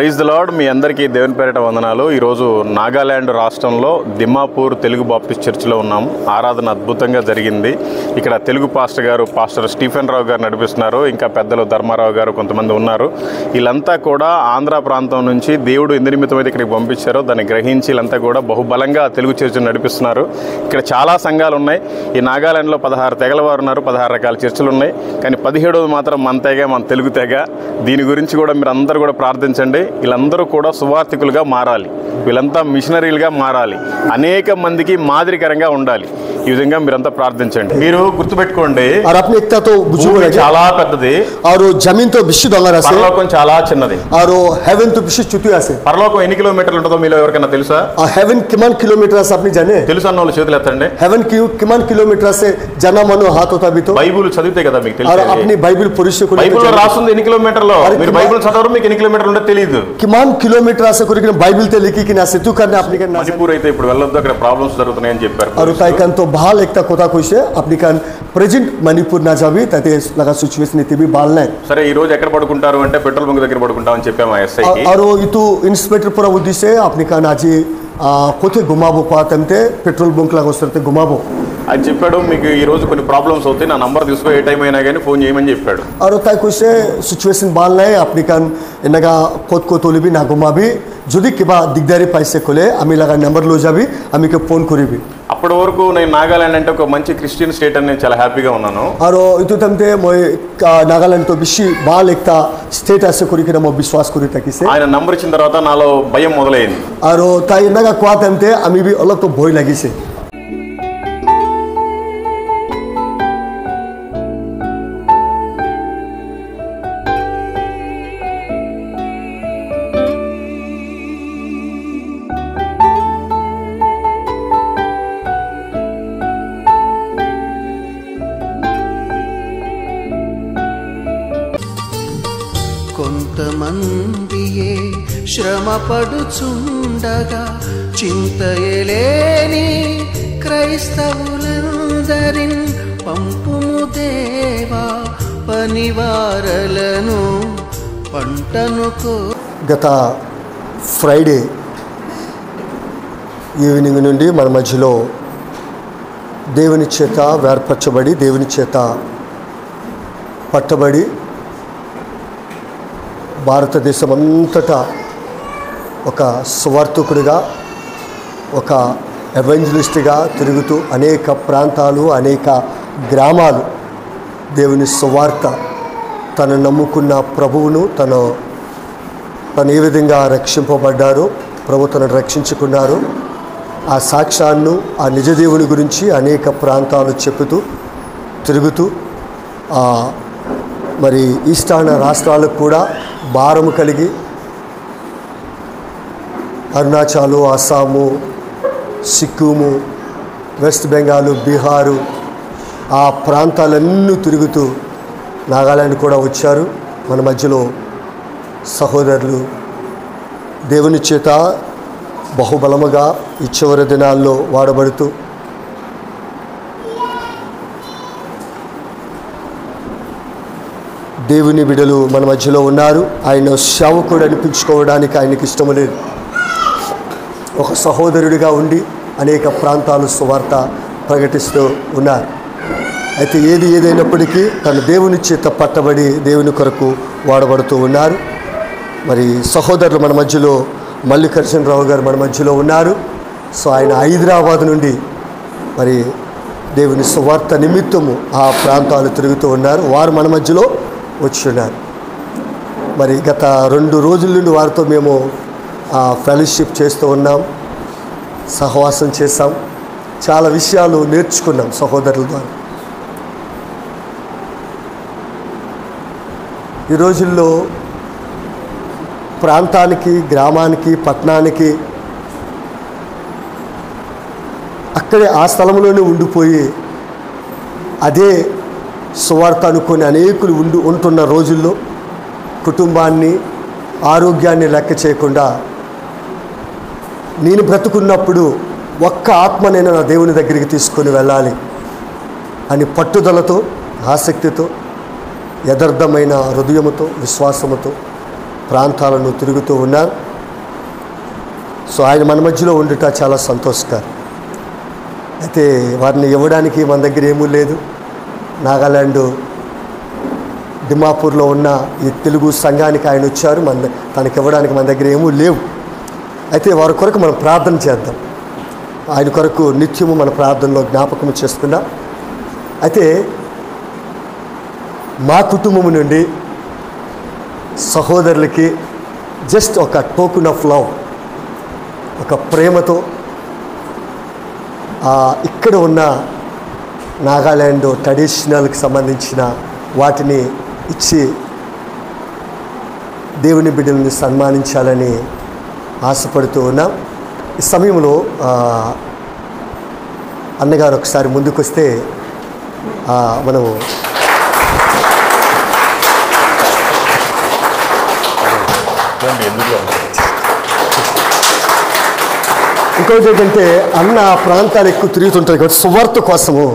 Praise the lord. మీ అందరికీ దేవుని పేరిట వందనాలు. ఈరోజు నాగాల్యాండ్ రాష్ట్రంలో దిమ్మాపూర్ తెలుగు బాప్టిస్ట్ చర్చిలో ఉన్నాం. ఆరాధన అద్భుతంగా జరిగింది. ఇక్కడ తెలుగు పాస్టర్ గారు పాస్టర్ స్టీఫెన్ రావు గారు నడిపిస్తున్నారు. ఇంకా పెద్దలు ధర్మారావు గారు కొంతమంది ఉన్నారు. వీళ్ళంతా కూడా ఆంధ్ర ప్రాంతం నుంచి దేవుడు ఎందు నిమిత్తమైతే ఇక్కడికి పంపించారో దాన్ని గ్రహించి వీళ్ళంతా కూడా బహుబలంగా తెలుగు చర్చిని నడిపిస్తున్నారు. ఇక్కడ చాలా సంఘాలు ఉన్నాయి. ఈ నాగాల్యాండ్లో 16 తెగల వారు ఉన్నారు, 16 రకాల చర్చిలు ఉన్నాయి. కానీ 17వ మాత్రం మన తెగ, మన తెలుగు తెగ. దీని గురించి కూడా మీరు అందరూ కూడా ప్రార్థించండి. వీళ్ళందరూ కూడా సువార్థికులుగా మారాలి, వీళ్ళంతా మిషనరీలుగా మారాలి, అనేక మందికి మాదిరికరంగా ఉండాలి. ఈ విధంగా మీరంతా ప్రార్థించండి. మీరు గుర్తుపెట్టుకోండి, చాలా పెద్దది, పరలోకం చాలా చిన్నది. పరలోకం ఎన్ని కిలోమీటర్లు ఉంటుందో మీలో ఎవరికైనా తెలుసా? తెలుసు అన్న వాళ్ళు చేతులు ఎత్తండి. బైబుల్ చదివితే కదా మీకు తెలుసు. బైబుల్ రాస్తుంది ఎన్ని కిలోమీటర్లు. మీరు బైబుల్ చదవరు, మీకు ఎన్ని కిలోమీటర్లు ఉంటే తెలియదు. మణిపూర్ అయితే ఇప్పుడు వెళ్ళొద్దు, అక్కడ ప్రాబ్లమ్స్ జరుగుతున్నాయని చెప్పారు. भाल एकता कोता कोइसे अपनी कान प्रेजेंट मणिपुर ना जावी तते लगा सिचुएशन इते भी बाल नहीं. సరే ఈ రోజు ఎక్కడ పడుకుంటారు అంటే పెట్రోల్ బంక్ దగ్గర పడుకుంటామని చెప్పాము ఎస్ఐ కి. और इतु इंस्पेक्टर पूरा उद्देश्य अपनी कान आजी कोथे घुमाबो पातंते पेट्रोल బంక్ లాగా వస్తే घुमाबो అని చెప్పాడు. మీకు ఈ రోజు కొన్ని ప్రాబ్లమ్స్ అవుతాయి, నా నంబర్ తీసుకో, ఏ టైం అయినా కానీ ఫోన్ చేయమని చెప్పాడు. और ताई कोइसे सिचुएशन बाल नहीं अपनी कान इनगा कोत को तोली भी ना घुमाबी যদি কিবা দিগদারি পাইছে কোলে আমি লাগা నెంబర్ లో যাবি আমিকে ఫోన్ করিবি. అప్పటి వరకు నేను నాగాలాండ్ అంటే ఒక మంచి క్రిస్టియన్ స్టేట్ అని చాలా హ్యాపీగా ఉన్నాను. और इतु तमते মই నాగాలాండ్ తో బిషి బాల్ एकता స్టేట్ అసే కొరికిన మో విశ్వాస్ కొరి తకిసే ఆయన నంబర్ ఇచ్చిన తర్వాత నాలో భయం మొదలైంది. और ताई ఇనగా క్వాతంతే আমি भी অলপ তো ভয় লাগিছে. కొంతమందియే శ్రమ పడుచుండగా చింతయలేని క్రైస్తవులందరిన్ పంపుము దేవా పనివారలను పంటనుకో. గత ఫ్రైడే ఈవినింగ్ నుండి మన మధ్యలో దేవుని చేత వేర్పరచబడి దేవుని చేత పట్టబడి భారతదేశం అంతటా ఒక స్వార్థకుడిగా, ఒక ఎవెంజలిస్ట్గా తిరుగుతూ అనేక ప్రాంతాలు, అనేక గ్రామాలు దేవుని సువార్త, తను నమ్ముకున్న ప్రభువును తను ఏ విధంగా రక్షింపబడ్డారో, ప్రభు తనను రక్షించుకున్నారు, ఆ సాక్ష్యాన్ని, ఆ నిజదేవుని గురించి అనేక ప్రాంతాలు చెప్పుతూ తిరుగుతూ మరి ఈశాన్య రాష్ట్రాలకు కూడా భారము కలిగి అరుణాచల్, అస్సాము, సిక్కిము, వెస్ట్ బెంగాల్, బీహారు ఆ ప్రాంతాలన్నీ తిరుగుతూ నాగాలాండ్ కూడా వచ్చారు. మన మధ్యలో సహోదరులు దేవుని చేత బహుబలముగా ఈ చివరి దినాల్లో వాడబడుతూ దేవుని బిడ్డలు మన మధ్యలో ఉన్నారు. ఆయన సేవకుడు అనిపించుకోవడానికి ఆయనకి ఇష్టం లేదు. ఒక సహోదరుడిగా ఉండి అనేక ప్రాంతాలు సువార్త ప్రకటిస్తూ ఉన్నారు. అయితే ఏదైనప్పటికీ తను దేవుని చేత పట్టబడి దేవుని కొరకు వాడబడుతూ ఉన్నారు. మరి సహోదరులు మన మధ్యలో మల్లికార్జునరావు గారు మన మధ్యలో ఉన్నారు. సో ఆయన హైదరాబాద్ నుండి మరి దేవుని సువార్త నిమిత్తము ఆ ప్రాంతాలు తిరుగుతూ ఉన్నారు. వారు మన మధ్యలో వచ్చి ఉన్నారు. మరి గత 2 రోజుల నుండి వారితో మేము ఫెలోషిప్ చేస్తూ ఉన్నాం, సహవాసం చేసాం, చాలా విషయాలు నేర్చుకున్నాం సహోదరుల ద్వారా. ఈ రోజుల్లో ప్రాంతానికి, గ్రామానికి, పట్టణానికి అక్కడే ఆ స్థలంలోనే ఉండిపోయి అదే సువార్త అనుకుని అనేకులు ఉంటున్న రోజుల్లో కుటుంబాన్ని, ఆరోగ్యాన్ని లెక్క చేయకుండా నేను బ్రతుకున్నప్పుడు ఒక్క ఆత్మ నేను నా దేవుని దగ్గరికి తీసుకొని వెళ్ళాలి అని పట్టుదలతో, ఆసక్తితో, యథార్థమైన హృదయముతో, విశ్వాసముతో ప్రాంతాలను తిరుగుతూ ఉన్నారు. సో ఆయన మన మధ్యలో ఉండుట చాలా సంతోషకరం. అయితే వారిని ఇవ్వడానికి మన దగ్గర ఏమీ లేదు. నాగాలాండ్ దిమాపూర్లో ఉన్న ఈ తెలుగు సంఘానికి ఆయన వచ్చారు. తనకి ఇవ్వడానికి మన దగ్గర ఏమీ లేవు. అయితే వారి కొరకు మనం ప్రార్థన చేద్దాం. ఆయన కొరకు నిత్యము మన ప్రార్థనలో జ్ఞాపకం చేసుకుందాం. అయితే మా కుటుంబం నుండి సహోదరులకి జస్ట్ ఒక టోకెన్ ఆఫ్ లవ్, ఒక ప్రేమతో ఇక్కడ ఉన్న నాగాలాండ్ ట్రెడిషనల్కి సంబంధించిన వాటిని ఇచ్చి దేవుని బిడ్డల్ని సన్మానించాలని ఆశపడుతూ ఉన్నాం. ఈ సమయంలో అన్నగారు ఒకసారి ముందుకు వస్తే మనము ఇంకొకటి ఏంటంటే అన్న ప్రాంతాలు ఎక్కువ తిరుగుతుంటారు కాబట్టి సువార్త కోసము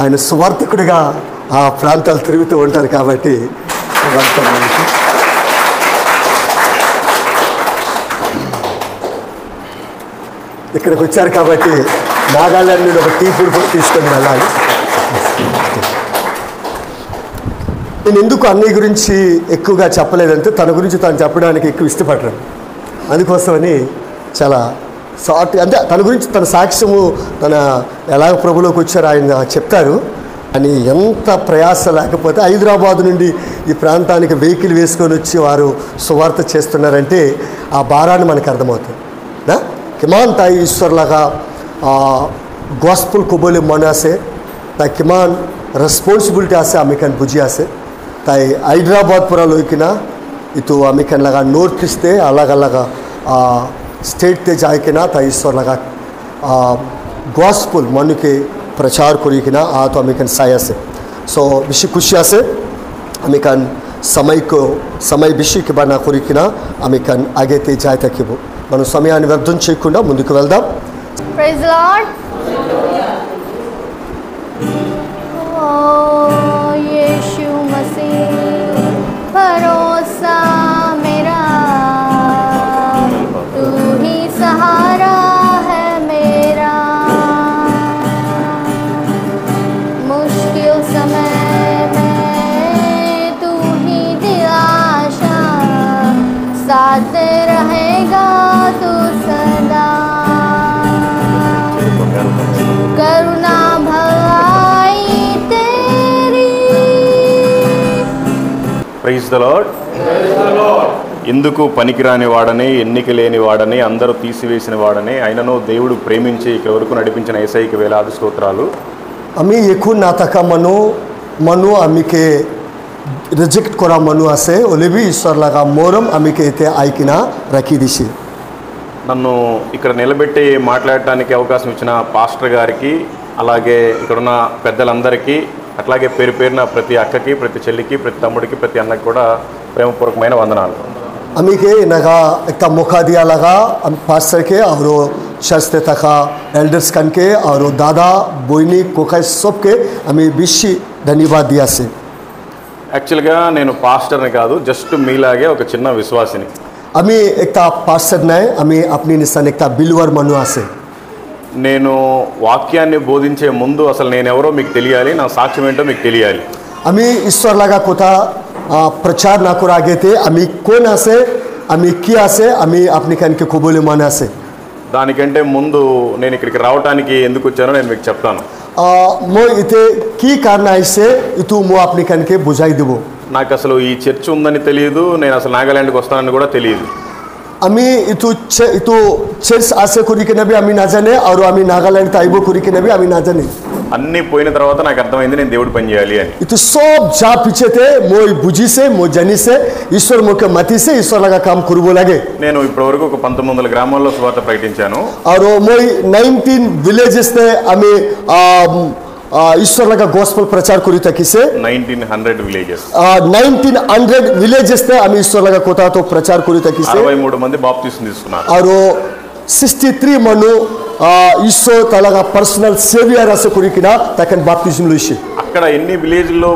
ఆయన సువార్తకుడిగా ఆ ప్రాంతాలు తిరుగుతూ ఉంటారు కాబట్టి ఇక్కడికి వచ్చారు కాబట్టి నాగాలాండ్ నుండి ఒక టీ ఫుడ్ కూడా తీసుకొని వెళ్ళాలి. నేను ఎందుకు అన్నయ్య గురించి ఎక్కువగా చెప్పలేదంటే తన గురించి తను చెప్పడానికి ఎక్కువ ఇష్టపడ్డాను. అందుకోసమని చాలా షార్ట్, అంటే తన గురించి తన సాక్ష్యము తన ఎలాగ ప్రభులోకి వచ్చారో ఆయన చెప్తారు. అని ఎంత ప్రయాస లేకపోతే హైదరాబాద్ నుండి ఈ ప్రాంతానికి వెహికల్ వేసుకొని వచ్చి వారు సువార్త చేస్తున్నారంటే ఆ భారాన్ని మనకు అర్థమవుతుంది. నా किमान ताई ईश्वर लगा गॉस्पल को बोले मना से ताई किमान रेस्पॉन्सिबिलिटी आसे अमेरिकन बुझी आसे ताई हैदराबाद पूरा लोकिना इतो अमेरिकन लगा नॉर्थ ईस्ट अलग अलग स्टेट ते जाए के ना ताई ईश्वर लगा गॉस्पल मन के प्रचार करी कि ना तो अमेरिकन साया से सो विषय खुशिया से अमेरिकन समय विषय के बना करी कि ना अमेरिकन आगे ते जाए तक वो మనం సమయాన్ని వ్యర్థం చేయకుండా ముందుకు వెళ్దాం. Praise lord. ఓ యేసు మసీహ్ భరోసా मेरा तू ही सहारा है मेरा मुश्किल समय में तू ही दिलाशा साथ रहेगा तू सदा करुणा भलाई तेरी. Praise the lord. ఇందుకు పనికిరాని వాడని, ఎన్నిక లేని వాడని, అందరూ తీసివేసిన వాడని, ఆయనను దేవుడు ప్రేమించి ఇక్కడ వరకు నడిపించిన యేసయ్యకి వేలాది స్తోత్రాలు. আমি এখন না থাকা মানু আমিকে রিজেক্ট করা মানু আছে ওলেবি ঈশ্বর লাগা মোরম আমিকে এতে আইকিনা রাখি দিছি. నన్ను ఇక్కడ నిలబెట్టి మాట్లాడటానికి అవకాశం ఇచ్చిన పాస్టర్ గారికి, అలాగే ఇక్కడున్న పెద్దలందరికీ, అట్లాగే పేరు పేరున ప్రతి అక్కకి, ప్రతి చెల్లికి, ప్రతి తమ్ముడికి, ప్రతి అన్నకి కూడా ప్రేమపూర్వకమైన వందనాలు. अमीके नगा एक मौका दिया लगा पास्टर के और शास्त्र तका एल्डर्स कन के और दादा बोइनी कोका सब के हमें विशेष धन्यवाद दिया से. యాక్చువల్గా నేను పాస్టర్ని కాదు, జస్ట్ మీలాగే ఒక చిన్న విశ్వాసిని. अमी एक पास्टर नहीं, अमी अपनी निशान एक बिलीवर मनु आसे. నేను వాక్యాన్ని బోధించే ముందు అసలు నేను ఎవరో మీకు తెలియాలి, నా సాక్ష్యం ఏంటో మీకు తెలియాలి. अमी ईश्वर लगा कोता प्रचार ना कर आगे थे अमी कौन आसे अमी क्या आसे अमी अपनी कन के कबूले मान आसे. దానికంటే ముందు నేను ఇక్కడికి రావడానికి ఎందుకు వచ్చానో నేను మీకు చెప్తాను. మో ఇతే కీ కారణ ఐసే ఇతు మో अपनी कन के बुझाई देबो. నాకు అసలు ఈ చర్చ్ ఉందని తెలియదు, నేను అసలు నాగాలాండ్కి వస్తానని కూడా తెలియదు. अमी इतु चर्च आसे करी के नबी अमी ना जाने और अमी नागालैंड ताइबो करी के नबी अमी ना जाने. అన్నీ పోయిన తర్వాత నాకు అర్థమైంది నేను దేవుడు పని చేయాలి అని. इतु सब जा पीछे थे मो बुझी से मो जनी से ईश्वर मो के मती से ईश्वर लगा काम करबो लगे. నేను ఇప్పటివరకు ఒక 1900 గ్రామాల్లో సువార్త ప్రకటించాను. और मो 19 विलेजेस थे अमी ईश्वर लगा गॉस्पल प्रचार करी था किसे 1900 విలేజెస్ 1900 विलेजेस थे अमी ईश्वर लगा कोता तो प्रचार करी था किसे 63 మంది బాప్తిస్మం తీసుకున్నారు. और 63 मनु ईश्वर तलगा पर्सनल सेवियर असे करी किना तकन बाप्तिस्म लुइसे. అక్కడ ఇక్కడ ఎన్ని విలేజ్లో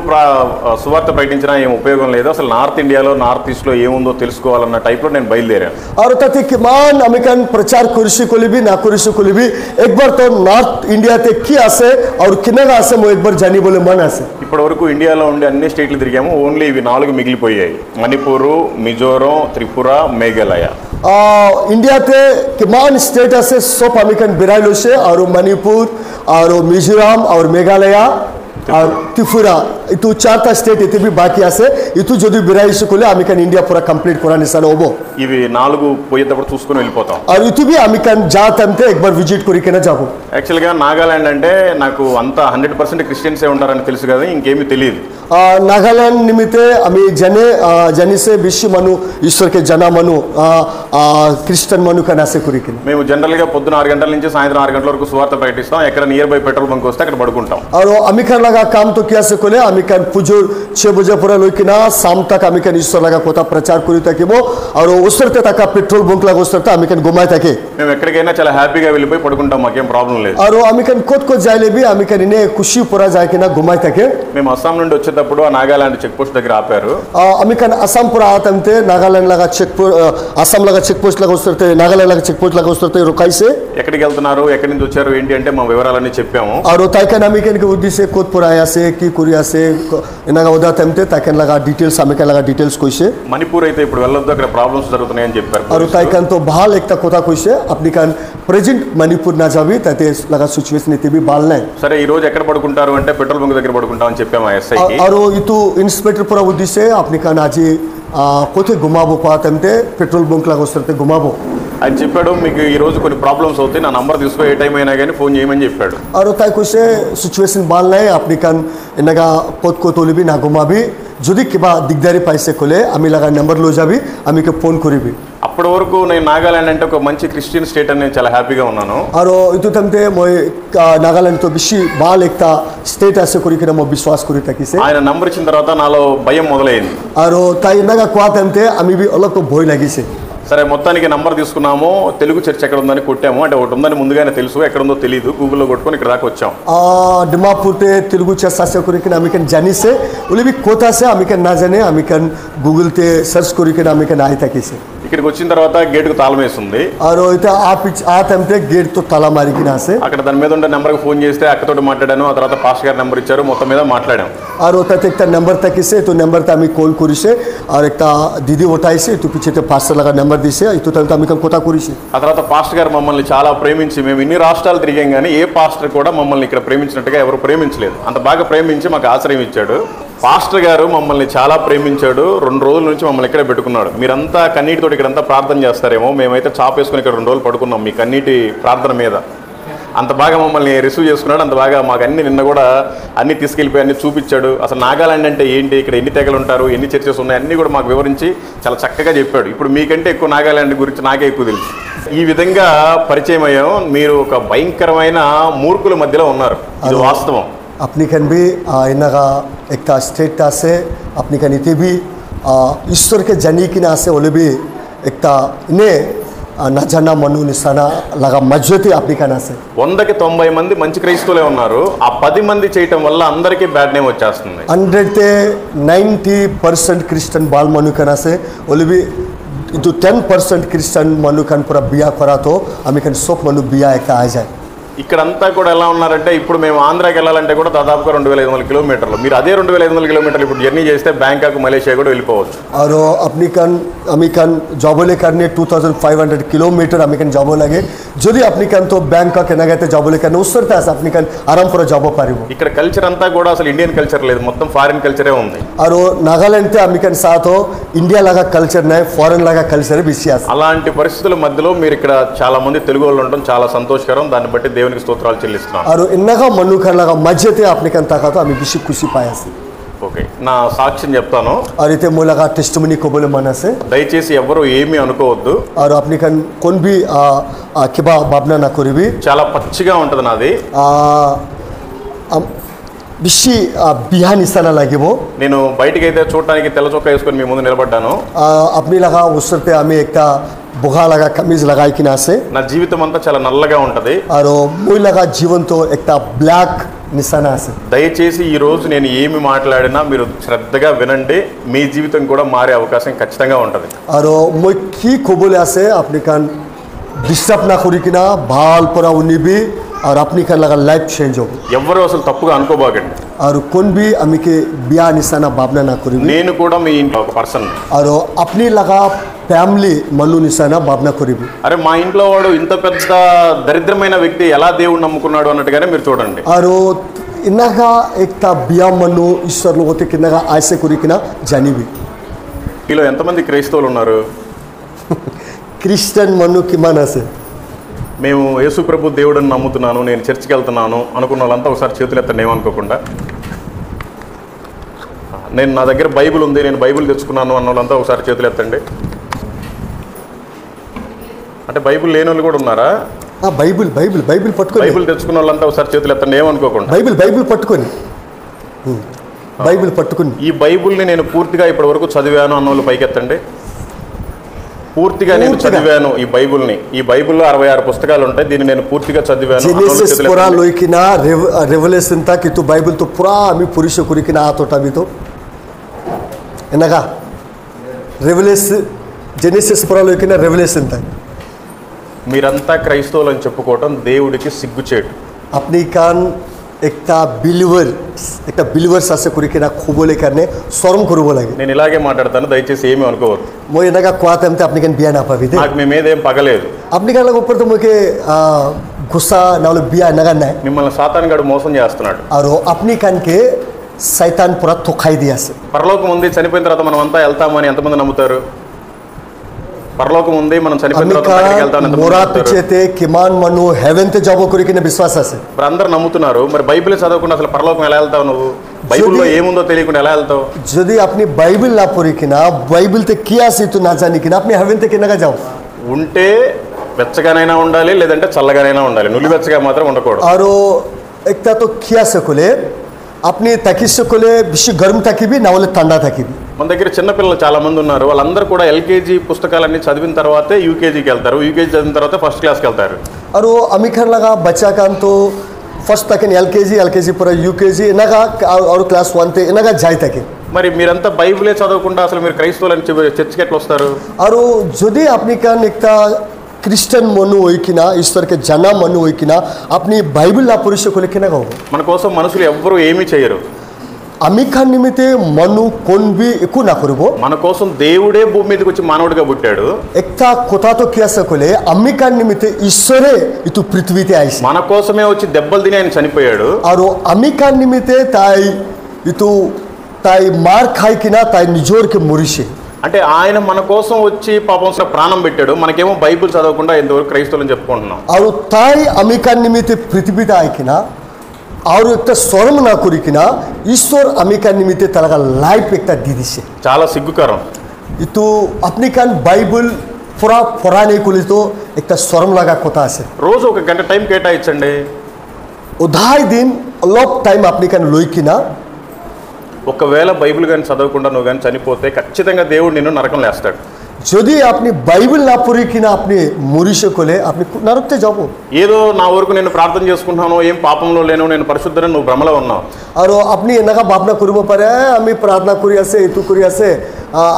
సువార్త ప్రకటించినా ఏం ఉపయోగం లేదు, అసలు నార్త్ ఇండియాలో నార్త్ ఈస్ట్లో ఏముందో తెలుసుకోవాలన్న టైప్లో నేను బయలుదేరాను. और तथे किमान अमेरिकन प्रचार कुर्सी को भी ना कुर्सी को भी एक बार तो नॉर्थ इंडिया ते की आसे और किनगा आसे मो एक बार जानी बोले मन आसे. ఇప్పటి వరకు ఇండియాలో ఉండే అన్ని స్టేట్లు తిరిగాము, ఓన్లీ ఇవి 4 మిగిలిపోయాయి. మణిపూరు, మిజోరం, త్రిపుర, మేఘాలయ. इंडिया ते किमान स्टेट आसे सोप अमेरिकन बिराइलो से और मणिपुर और मिजोरम और मेघालय और त्रिपुरा इतु 4 स्टेट इतु भी बाकी आसे इतु जो बिराइश को अमेरिकन इंडिया पूरा कंप्लीट करा निशान होबो. ఇవి 4 పోయేటప్పుడు చూసుకొని వెళ్ళిపోతాం. और इतु भी अमेरिकन जात अंते एक बार विजिट करी ना जाबो. యాక్చువల్గా నాగాలాండ్ అంటే నాకు అంతా 100% క్రిస్టియన్సే ఉంటారని తెలుసు కదా, ఇంకేమీ తెలియదు. नागालैंड निमित्ते आम्ही जनिसे बिशी मनु ईश्वर के जना मनु क्रिस्टियन मनु कनासे कुरिकिन. మేము జనరల్గా పొద్దున 6 గంటల నుంచి సాయంత్రం 6 గంటల వరకు సువార్త ప్రకటిస్తాం. ఎక్కడ నియర్ బై పెట్రోల్ బంక్ వస్తే అక్కడ పడుకుంటాం. और अमेरिकन लगा काम तो किया से कोले अमेरिकन पुजो 6 बजे पूरा लोकिना शाम तक अमेरिकन ईश्वर लगा कोता प्रचार करी तकिमो और उसरते तक पेट्रोल बंक लगा उसरते अमेरिकन घुमाए तके. మేము ఎక్కడికైనా చాలా హ్యాపీగా వెళ్ళిపోయి పడుకుంటాం, మాకేం ప్రాబ్లం లేదు. और अमेरिकन कोत जायले भी अमेरिकन ने खुशी पूरा जाए कि ना घुमाए तके. మేము అస్సాం నుండి వచ్చేటప్పుడు ఆ నాగాలాండ్ చెక్ పోస్ట్ దగ్గర ఆపారు. अमेरिकन असम पूरा आतंते नागालैंड लगा चेक असम लगा चेक पोस्ट लगा उसरते नागालैंड लगा चेक पोस्ट लगा उसरते रुकाई से ఎక్కడికి వెళ్తున్నారు, ఎక్కడి నుంచి వచ్చారు ఏంటి అంటే మా వివరాలన్నీ చెప్పాము. और ताइकन अमेरिकन के उद्देश्य कोत पूरा आया से की कोरिया से इनगा उदा तमते ताइकन लगा डिटेल्स अमेरिकन लगा डिटेल्स कोई से. మణిపూర్ అయితే ఇప్పుడు వెళ్ళొద్దు, అక్కడ ప్రాబ్లమ్స్ జరుగుతున్నాయని చెప్పారు. और ताइकन तो बहाल एकता कोता कोई से अपनी कान प्रेजेंट मणिपुर ना जावी ताते लगा सिचुएशन इते भी बाल नहीं. సరే ఈ రోజు ఎక్కడ పడుకుంటారు అంటే పెట్రోల్ బంక్ దగ్గర పడుకుంటామని చెప్పాము ఆ ఎస్ఐకి. और इतु इंस्पेक्टर पूरा उद्देश्य अपनी कान आजी कोथे घुमाबो पातमते पेट्रोल बंक लगा उसरते घुमाबो. ఆయన చెప్పాడు మీకు ఈ రోజు కొన్ని ప్రాబ్లమ్స్ అవుతాయి, నా నంబర్ తీసుకో, ఏ టైం అయినా కానీ ఫోన్ చేయమని చెప్పాడు. और ताई कोई से सिचुएशन बाल नहीं अपनी कान इनगा कोत को तोली भी ना घुमाबी जुदी किबा दिगदारी पैसे कोले आमी लगा नंबर लो जाबी आमी के फोन करी भी. అప్పటి వరకు నేను నాగాలాండ్ అంటే ఒక మంచి క్రిస్టియన్ స్టేట్ అని నేను చాలా హ్యాపీగా ఉన్నాను. और इतु तमते मोय नागालैंड तो बिशी बाल एकता स्टेट आसे करी के मो विश्वास करी तकी से. ఆయన నంబర్ ఇచ్చిన తర్వాత నాలో భయం మొదలైంది. और ताई नगा क्वा तमते आमी भी अलग तो भय लगी से. సరే మొత్తానికి నంబర్ తీసుకున్నాము, తెలుగు చర్చ్ ఎక్కడ ఉందని కొట్టాము, అంటే ఒకటి ఉందని ముందుగానే తెలుసు, ఎక్కడ ఉందో తెలియదు, గూగుల్లో కొట్టుకొని ఇక్కడ దాకా వచ్చాం. डिमापुर ते तेलुगु चर्च आसे करी के अमेरिकन जानी से उले भी कोता से अमेरिकन ना जाने अमेरिकन गूगल ते सर्च करी के अमेरिकन आई तकी से. ఇక్కడికి వచ్చిన తర్వాత గేట్కు తాళం వేసి ఉంది. और इते आ तमते गेट तो ताला मारी की ना से. అక్కడ దాని మీద ఉండే నెంబర్కి ఫోన్ చేస్తే అక్కతోటి మాట్లాడాను, ఆ తర్వాత పాస్టర్ గారి నెంబర్ ఇచ్చారు, మొత్తం మీద మాట్లాడాం. और तक एक नंबर तक से तो नंबर तक कॉल करी से और एक दीदी उठाई से तो पीछे तो पास्टर लगा नंबर दी से तो तक अमेरिकन कोता करी से. ఆ తర్వాత పాస్టర్ గారు మమ్మల్ని చాలా ప్రేమించి, మేము ఇన్ని రాష్ట్రాలు తిరిగాం కానీ ఏ పాస్టర్ కూడా మమ్మల్ని ఇక్కడ ప్రేమించినట్టుగా ఎవరు ప్రేమించలేదు, అంత బాగా ప్రేమించి మాకు ఆశ్రయం ఇచ్చాడు. పాస్టర్ గారు మమ్మల్ని చాలా ప్రేమించాడు, 2 రోజుల నుంచి మమ్మల్ని ఇక్కడే పెట్టుకున్నాడు. మీరంతా కన్నీటితో ఇక్కడంతా ప్రార్థన చేస్తారేమో, మేమైతే చాపేసుకుని ఇక్కడ 2 రోజులు పడుకున్నాం మీ కన్నీటి ప్రార్థన మీద. అంత బాగా మమ్మల్ని రిసీవ్ చేసుకున్నాడు, అంత బాగా మాకు అన్ని నిన్న కూడా అన్ని తీసుకెళ్ళిపోయి అన్ని చూపించాడు. అసలు నాగాలాండ్ అంటే ఏంటి, ఇక్కడ ఎన్ని తెగలు ఉంటారు, ఎన్ని చర్చెస్ ఉన్నాయి, అన్నీ కూడా మాకు వివరించి చాలా చక్కగా చెప్పాడు. ఇప్పుడు మీకంటే ఎక్కువ నాగాలాండ్ గురించి నాకే ఎక్కువ తెలుసు. ఈ విధంగా పరిచయం అయ్యాం. మీరు ఒక భయంకరమైన మూర్ఖుల మధ్యలో ఉన్నారు, ఇది వాస్తవం. अपनी कन भी इनका एक स्टेट से अपनी कन इतने भी ईश्वर के जनी की ना से ओले भी एक इन्हें ना जाना मनु निशाना लगा मजबूती अपनी कना से 100కి 90 మంది మంచి క్రైస్తవులే ఉన్నారు. ఆ 10 మంది చేయటం వల్ల అందరికీ బ్యాడ్ నేమ్ వచ్చేస్తుంది. 190% क्रिश्चियन बाल मनु कना से ओले भी इतु 10% क्रिश्चियन मनु कन पूरा बिया करा तो अमी कन सोप मनु बिया एक आ जाए. ఇక్కడంతా కూడా ఎలా ఉన్నారంటే ఇప్పుడు మేము ఆంధ్రాకి వెళ్ళాలంటే కూడా దాదాపుగా 2500 కిలోమీటర్లు. మీరు అదే 2500 కిలోమీటర్లు ఇప్పుడు జర్నీ చేస్తే బ్యాంకాక్, మలేషియా కూడా వెళ్ళిపోవచ్చు. और अपनी कन अमेरिकन जॉबोले करने 2500 किलोमीटर अमेरिकन जॉबो लगे যদি আপনি কান তো ব্যাংকক এনাগাতে জবলে কেন উসরতে আছে আপনি কান আরাম করে জব পারিব. ఇక్కడ కల్చర్ అంతా కూడా అసలు ఇండియన్ కల్చర్ లేదు, మొత్తం ఫారిన్ కల్చరే ఉంది. और नागालैंड ते अमेरिकन साथ हो इंडिया लगा कल्चर नहीं फॉरेन लगा कल्चर बेसी আছে. అలాంటి పరిస్థితుల మధ్యలో మీరు ఇక్కడ చాలా మంది తెలుగు వాళ్ళు ఉండడం చాలా సంతోషకరం. దాన్ని బట్టి దేవునికి స్తోత్రాలు చెల్లిస్తున్నాను. और इनका मनुखर लगा मजेते अपने कन ताका तो आम्ही बिशी खुशी पायासी. ఓకే, నా సాక్ష్యం చెప్తాను. और इथे मुलाका टेस्टमनी को बोले मनसे దయచేసి ఎవరు ఏమీ అనుకోవద్దు. और अपनी कन कौन भी किबा भावना ना करी भी చాలా పచ్చిగా ఉంటుంది నాది. बिशी बिहा निशाना लगे वो నేను బయటికి అయితే చూడటానికి తెల్ల చొక్కా వేసుకొని మీ ముందు నిలబడ్డాను. अपनी लगा उसरते आम्ही एकटा बुघा लगा कमीज लगाई की ना से నా జీవితం అంతా చాలా నల్లగా ఉంటది. और मुई लगा जीवन तो एकटा ब्लैक निशाना আছে। దయచేసి ఈ రోజు నేను ఏమి మాట్లాడినా మీరు శ్రద్ధగా వినండి, మీ జీవితం కూడా మారే అవకాశం ఖచ్చితంగా ఉంటుంది. আৰু মই কি ক'বলৈ আছে আপনি কান ডিস্টার্ব না করি কিনা ভাল পৰা উনিবি और अपनी कर लगा लाइफ चेंज हो ఎవరు అసలు తప్పుగా అనుకోబాకండి. और कौन भी अमी के बिया निशाना भावना ना करी నేను కూడా మీ ఇంట్లో ఒక పర్సన్. और अपनी लगा ఫ్యామిలీ మన్ను నిశానా భావన కరి అరే మా ఇంట్లో వాడు ఇంత పెద్ద దరిద్రమైన వ్యక్తి ఎలా దేవుణ్ణి నమ్ముకున్నాడు అన్నట్టుగానే మీరు చూడండి. और इनागा एकता बिया मनु ईश्वर लोगोते किनागा आयसे कुरिकिना जानिबी. మీలో ఎంతమంది క్రైస్తవులు ఉన్నారు? క్రిస్టియన్ మను కిమానసే మేము యేసు ప్రభు దేవుడిని నమ్ముతున్నాను, నేను చర్చికి వెళ్తున్నాను అనుకున్న వాళ్ళంతా ఒకసారి చేతులు ఎత్తండి ఏమనుకోకుండా. నేను నా దగ్గర బైబిల్ ఉంది, నేను బైబిల్ తెచ్చుకున్నాను అన్న వాళ్ళంతా ఒకసారి చేతులు ఎత్తండి. అంటే బైబిల్ లేని వాళ్ళు కూడా ఉన్నారా? బైబిల్ బైబిల్ బైబిల్ పట్టుకొని బైబిల్ తెచ్చుకున్న వాళ్ళంతా ఒకసారి చేతులు ఎత్తండి ఏమనుకోకుండా. బైబిల్ బైబిల్ పట్టుకొని బైబిల్ పట్టుకొని ఈ బైబిల్ని నేను పూర్తిగా ఇప్పటి వరకు చదివాను అన్న వాళ్ళు పైకెత్తండి. పూర్తిగా నేను చదివాను ఈ బైబిల్ని. ఈ బైబిల్లో 66 పుస్తకాలు ఉంటాయి, దీన్ని నేను పూర్తిగా చదివాను. जेनेसिस पूरा लोइकिना रेवलेशन तक कि तू बाइबल तो पूरा आम्ही पुरुष कुरिकिना आतोटा भी तो एनागा रेवलेशन जेनेसिस पूरा लोइकिना रेवलेशन तक మీరంతా క్రైస్తవులు అని చెప్పుకోవడం దేవుడికి సిగ్గుచేటు. अपनी कान एकता बिलीवर सासे कुरिकिना खोबोले करने शर्म करूबो लागे. నేను ఇలాగే మాట్లాడతాను, దయచేసి ఏమీ అనుకోవద్దు. मो एनागा क्वात हमते अपनी कान बिया ना पावी दे. నాకు మీ మీద ఏం పగలేదు. अपनी कान ऊपर तो मोके गुस्सा नालो बिया नगा ना మిమ్మల్ని సాతానుగాడు మోసం చేస్తున్నాడు. और अपनी कान के शैतान पूरा थोखाई दिया से. పరలోకం ఉంది, చనిపోయిన తర్వాత మనం అంతా వెళ్తామని ఎంతమంది నమ్ముతారు? పరలోకం ఉంది, మనం చనిపోయిన తర్వాత ఎక్కడికి వెళ్తామని मोरा पिछेते किमान मनु हेवन ते जाबो कुरिकिना विश्वास আছে. మరి అందరూ నమ్ముతున్నారు, మరి బైబిల్ చదవకుండా అసలు పరలోకం ఎలా వెళ్తావు? నువ్వు బైబిల్లో ఏముందో తెలియకుండా ఎలా వెళ్తావు? যদি আপনি বাইবেল না পড়ি কিনা বাইবেল তে কি আছে তো না জানি কিনা আপনি হেভেন তে কিনাగా যাও. ఉంటే వెచ్చగానైనా ఉండాలి, లేదంటే చల్లగానైనా ఉండాలి, నులివెచ్చగా మాత్రం ఉండకూడదు. और एकता तो কি আছে কোলে আপনি তাকিছে কোলে বেশি গরম থাকিবি না হলে ঠান্ডা থাকিবি. మన దగ్గర చిన్నపిల్లలు చాలా మంది ఉన్నారు, వాళ్ళందరూ కూడా ఎల్కేజీ పుస్తకాలన్నీ చదివిన తర్వాతే యూకేజీకి వెళ్తారు, యూకేజీ చదివిన తర్వాత ఫస్ట్ క్లాస్కి వెళ్తారు. और अमी खान लगा बच्चा कान तो फर्स्ट तक एलकेजी पूरा यूकेजी इनागा और क्लास 1 ते इनागा जाय तके. మరి మీరంతా బైబిలే చదవకుండా అసలు మీరు క్రైస్తవులని చర్చికి ఎట్లా వస్తారు? और যদি আপনি কান একটা క్రిస్టియన్ మను होइकिना ईश्वर के जना मनु होइकिना अपनी बाइबल ला पुरुष को लिखना हो. మన కోసం మనుషులు ఎవ్వరూ ఏమీ చేయరు. అమీ ఖాన్ నిమితే మను कोन भी ఎక్కువ నా करबो. మన కోసం దేవుడే భూమి మీదకి వచ్చి మానవుడిగా పుట్టాడు. एकता कोता तो किया सकले अम्मी खान निमिते ईश्वरे इतु पृथ्वी ते आइस. మన కోసమే వచ్చి దెబ్బలు తిని ఆయన చనిపోయాడు. और अम्मी खान निमिते ताई इतु ताई मार खाई किना ताई निजोर के मुरिशे. అంటే ఆయన మన కోసం వచ్చి పాపం ప్రాణం పెట్టాడు, మనకేమో బైబిల్ చదవకుండా ఎంతవరకు క్రైస్తవులని చెప్పుకుంటున్నాం. और ताई अम्मी खान निमिते पृथ्वी ते आइकिना और एकता शर्म ना करिकिना ईश्वर अम्मी खान निमिते तलगा लाइफ एकता दीदिसे. చాలా సిగ్గుకరం. इतु अपनी कान बाइबल पूरा पुराने कुली तो एकता शर्म लगा कोता আছে. రోజు ఒక గంట టైం కేటాయించండి. उधाई दिन लॉक टाइम अपनी कान लोइकिना ఒకవేళ బైబిల్ కానీ చదవకుండా నువ్వు కానీ చనిపోతే ఖచ్చితంగా దేవుడు నిన్ను నరకం లేస్తాడు. যদি আপনি বাইবেল না পড়ি কিনা আপনি মরিষে কোলে আপনি নরকতে যাব. ఏదో నా వరకు నేను ప్రార్థన చేసుకుంటున్నాను, ఏం పాపంలో లేను, నేను పరిశుద్ధుడని నువ్వు భ్రమలో ఉన్నావు. আর আপনি এনাকা ভাবনা করিব পারে আমি প্রার্থনা করি আছে এতু করি আছে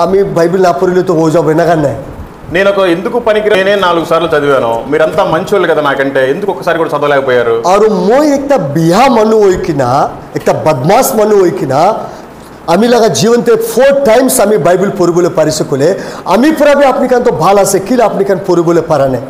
আমি বাইবেল না পড়িলে তো হয়ে যাবে এনাকা নাই. నేను ఒక ఎందుకు పనికి నేనే 4 సార్లు చదివాను, మీరంతా మంచోళ్ళు కదా నాకంటే ఎందుకు ఒక్కసారి కూడా చదవలేకపోయారు? আর মই একটা বিহা মানু হই কিনা একটা বদমাস মানু হই কিনা আমি লাগা জীবনতে 4 টাইমস আমি বাইবেল পড়িবলে পারিছে কোলে আমি পুরাবে আপনি কান তো ভাল আছে কিলা আপনি কান পড়িবলে পারানে.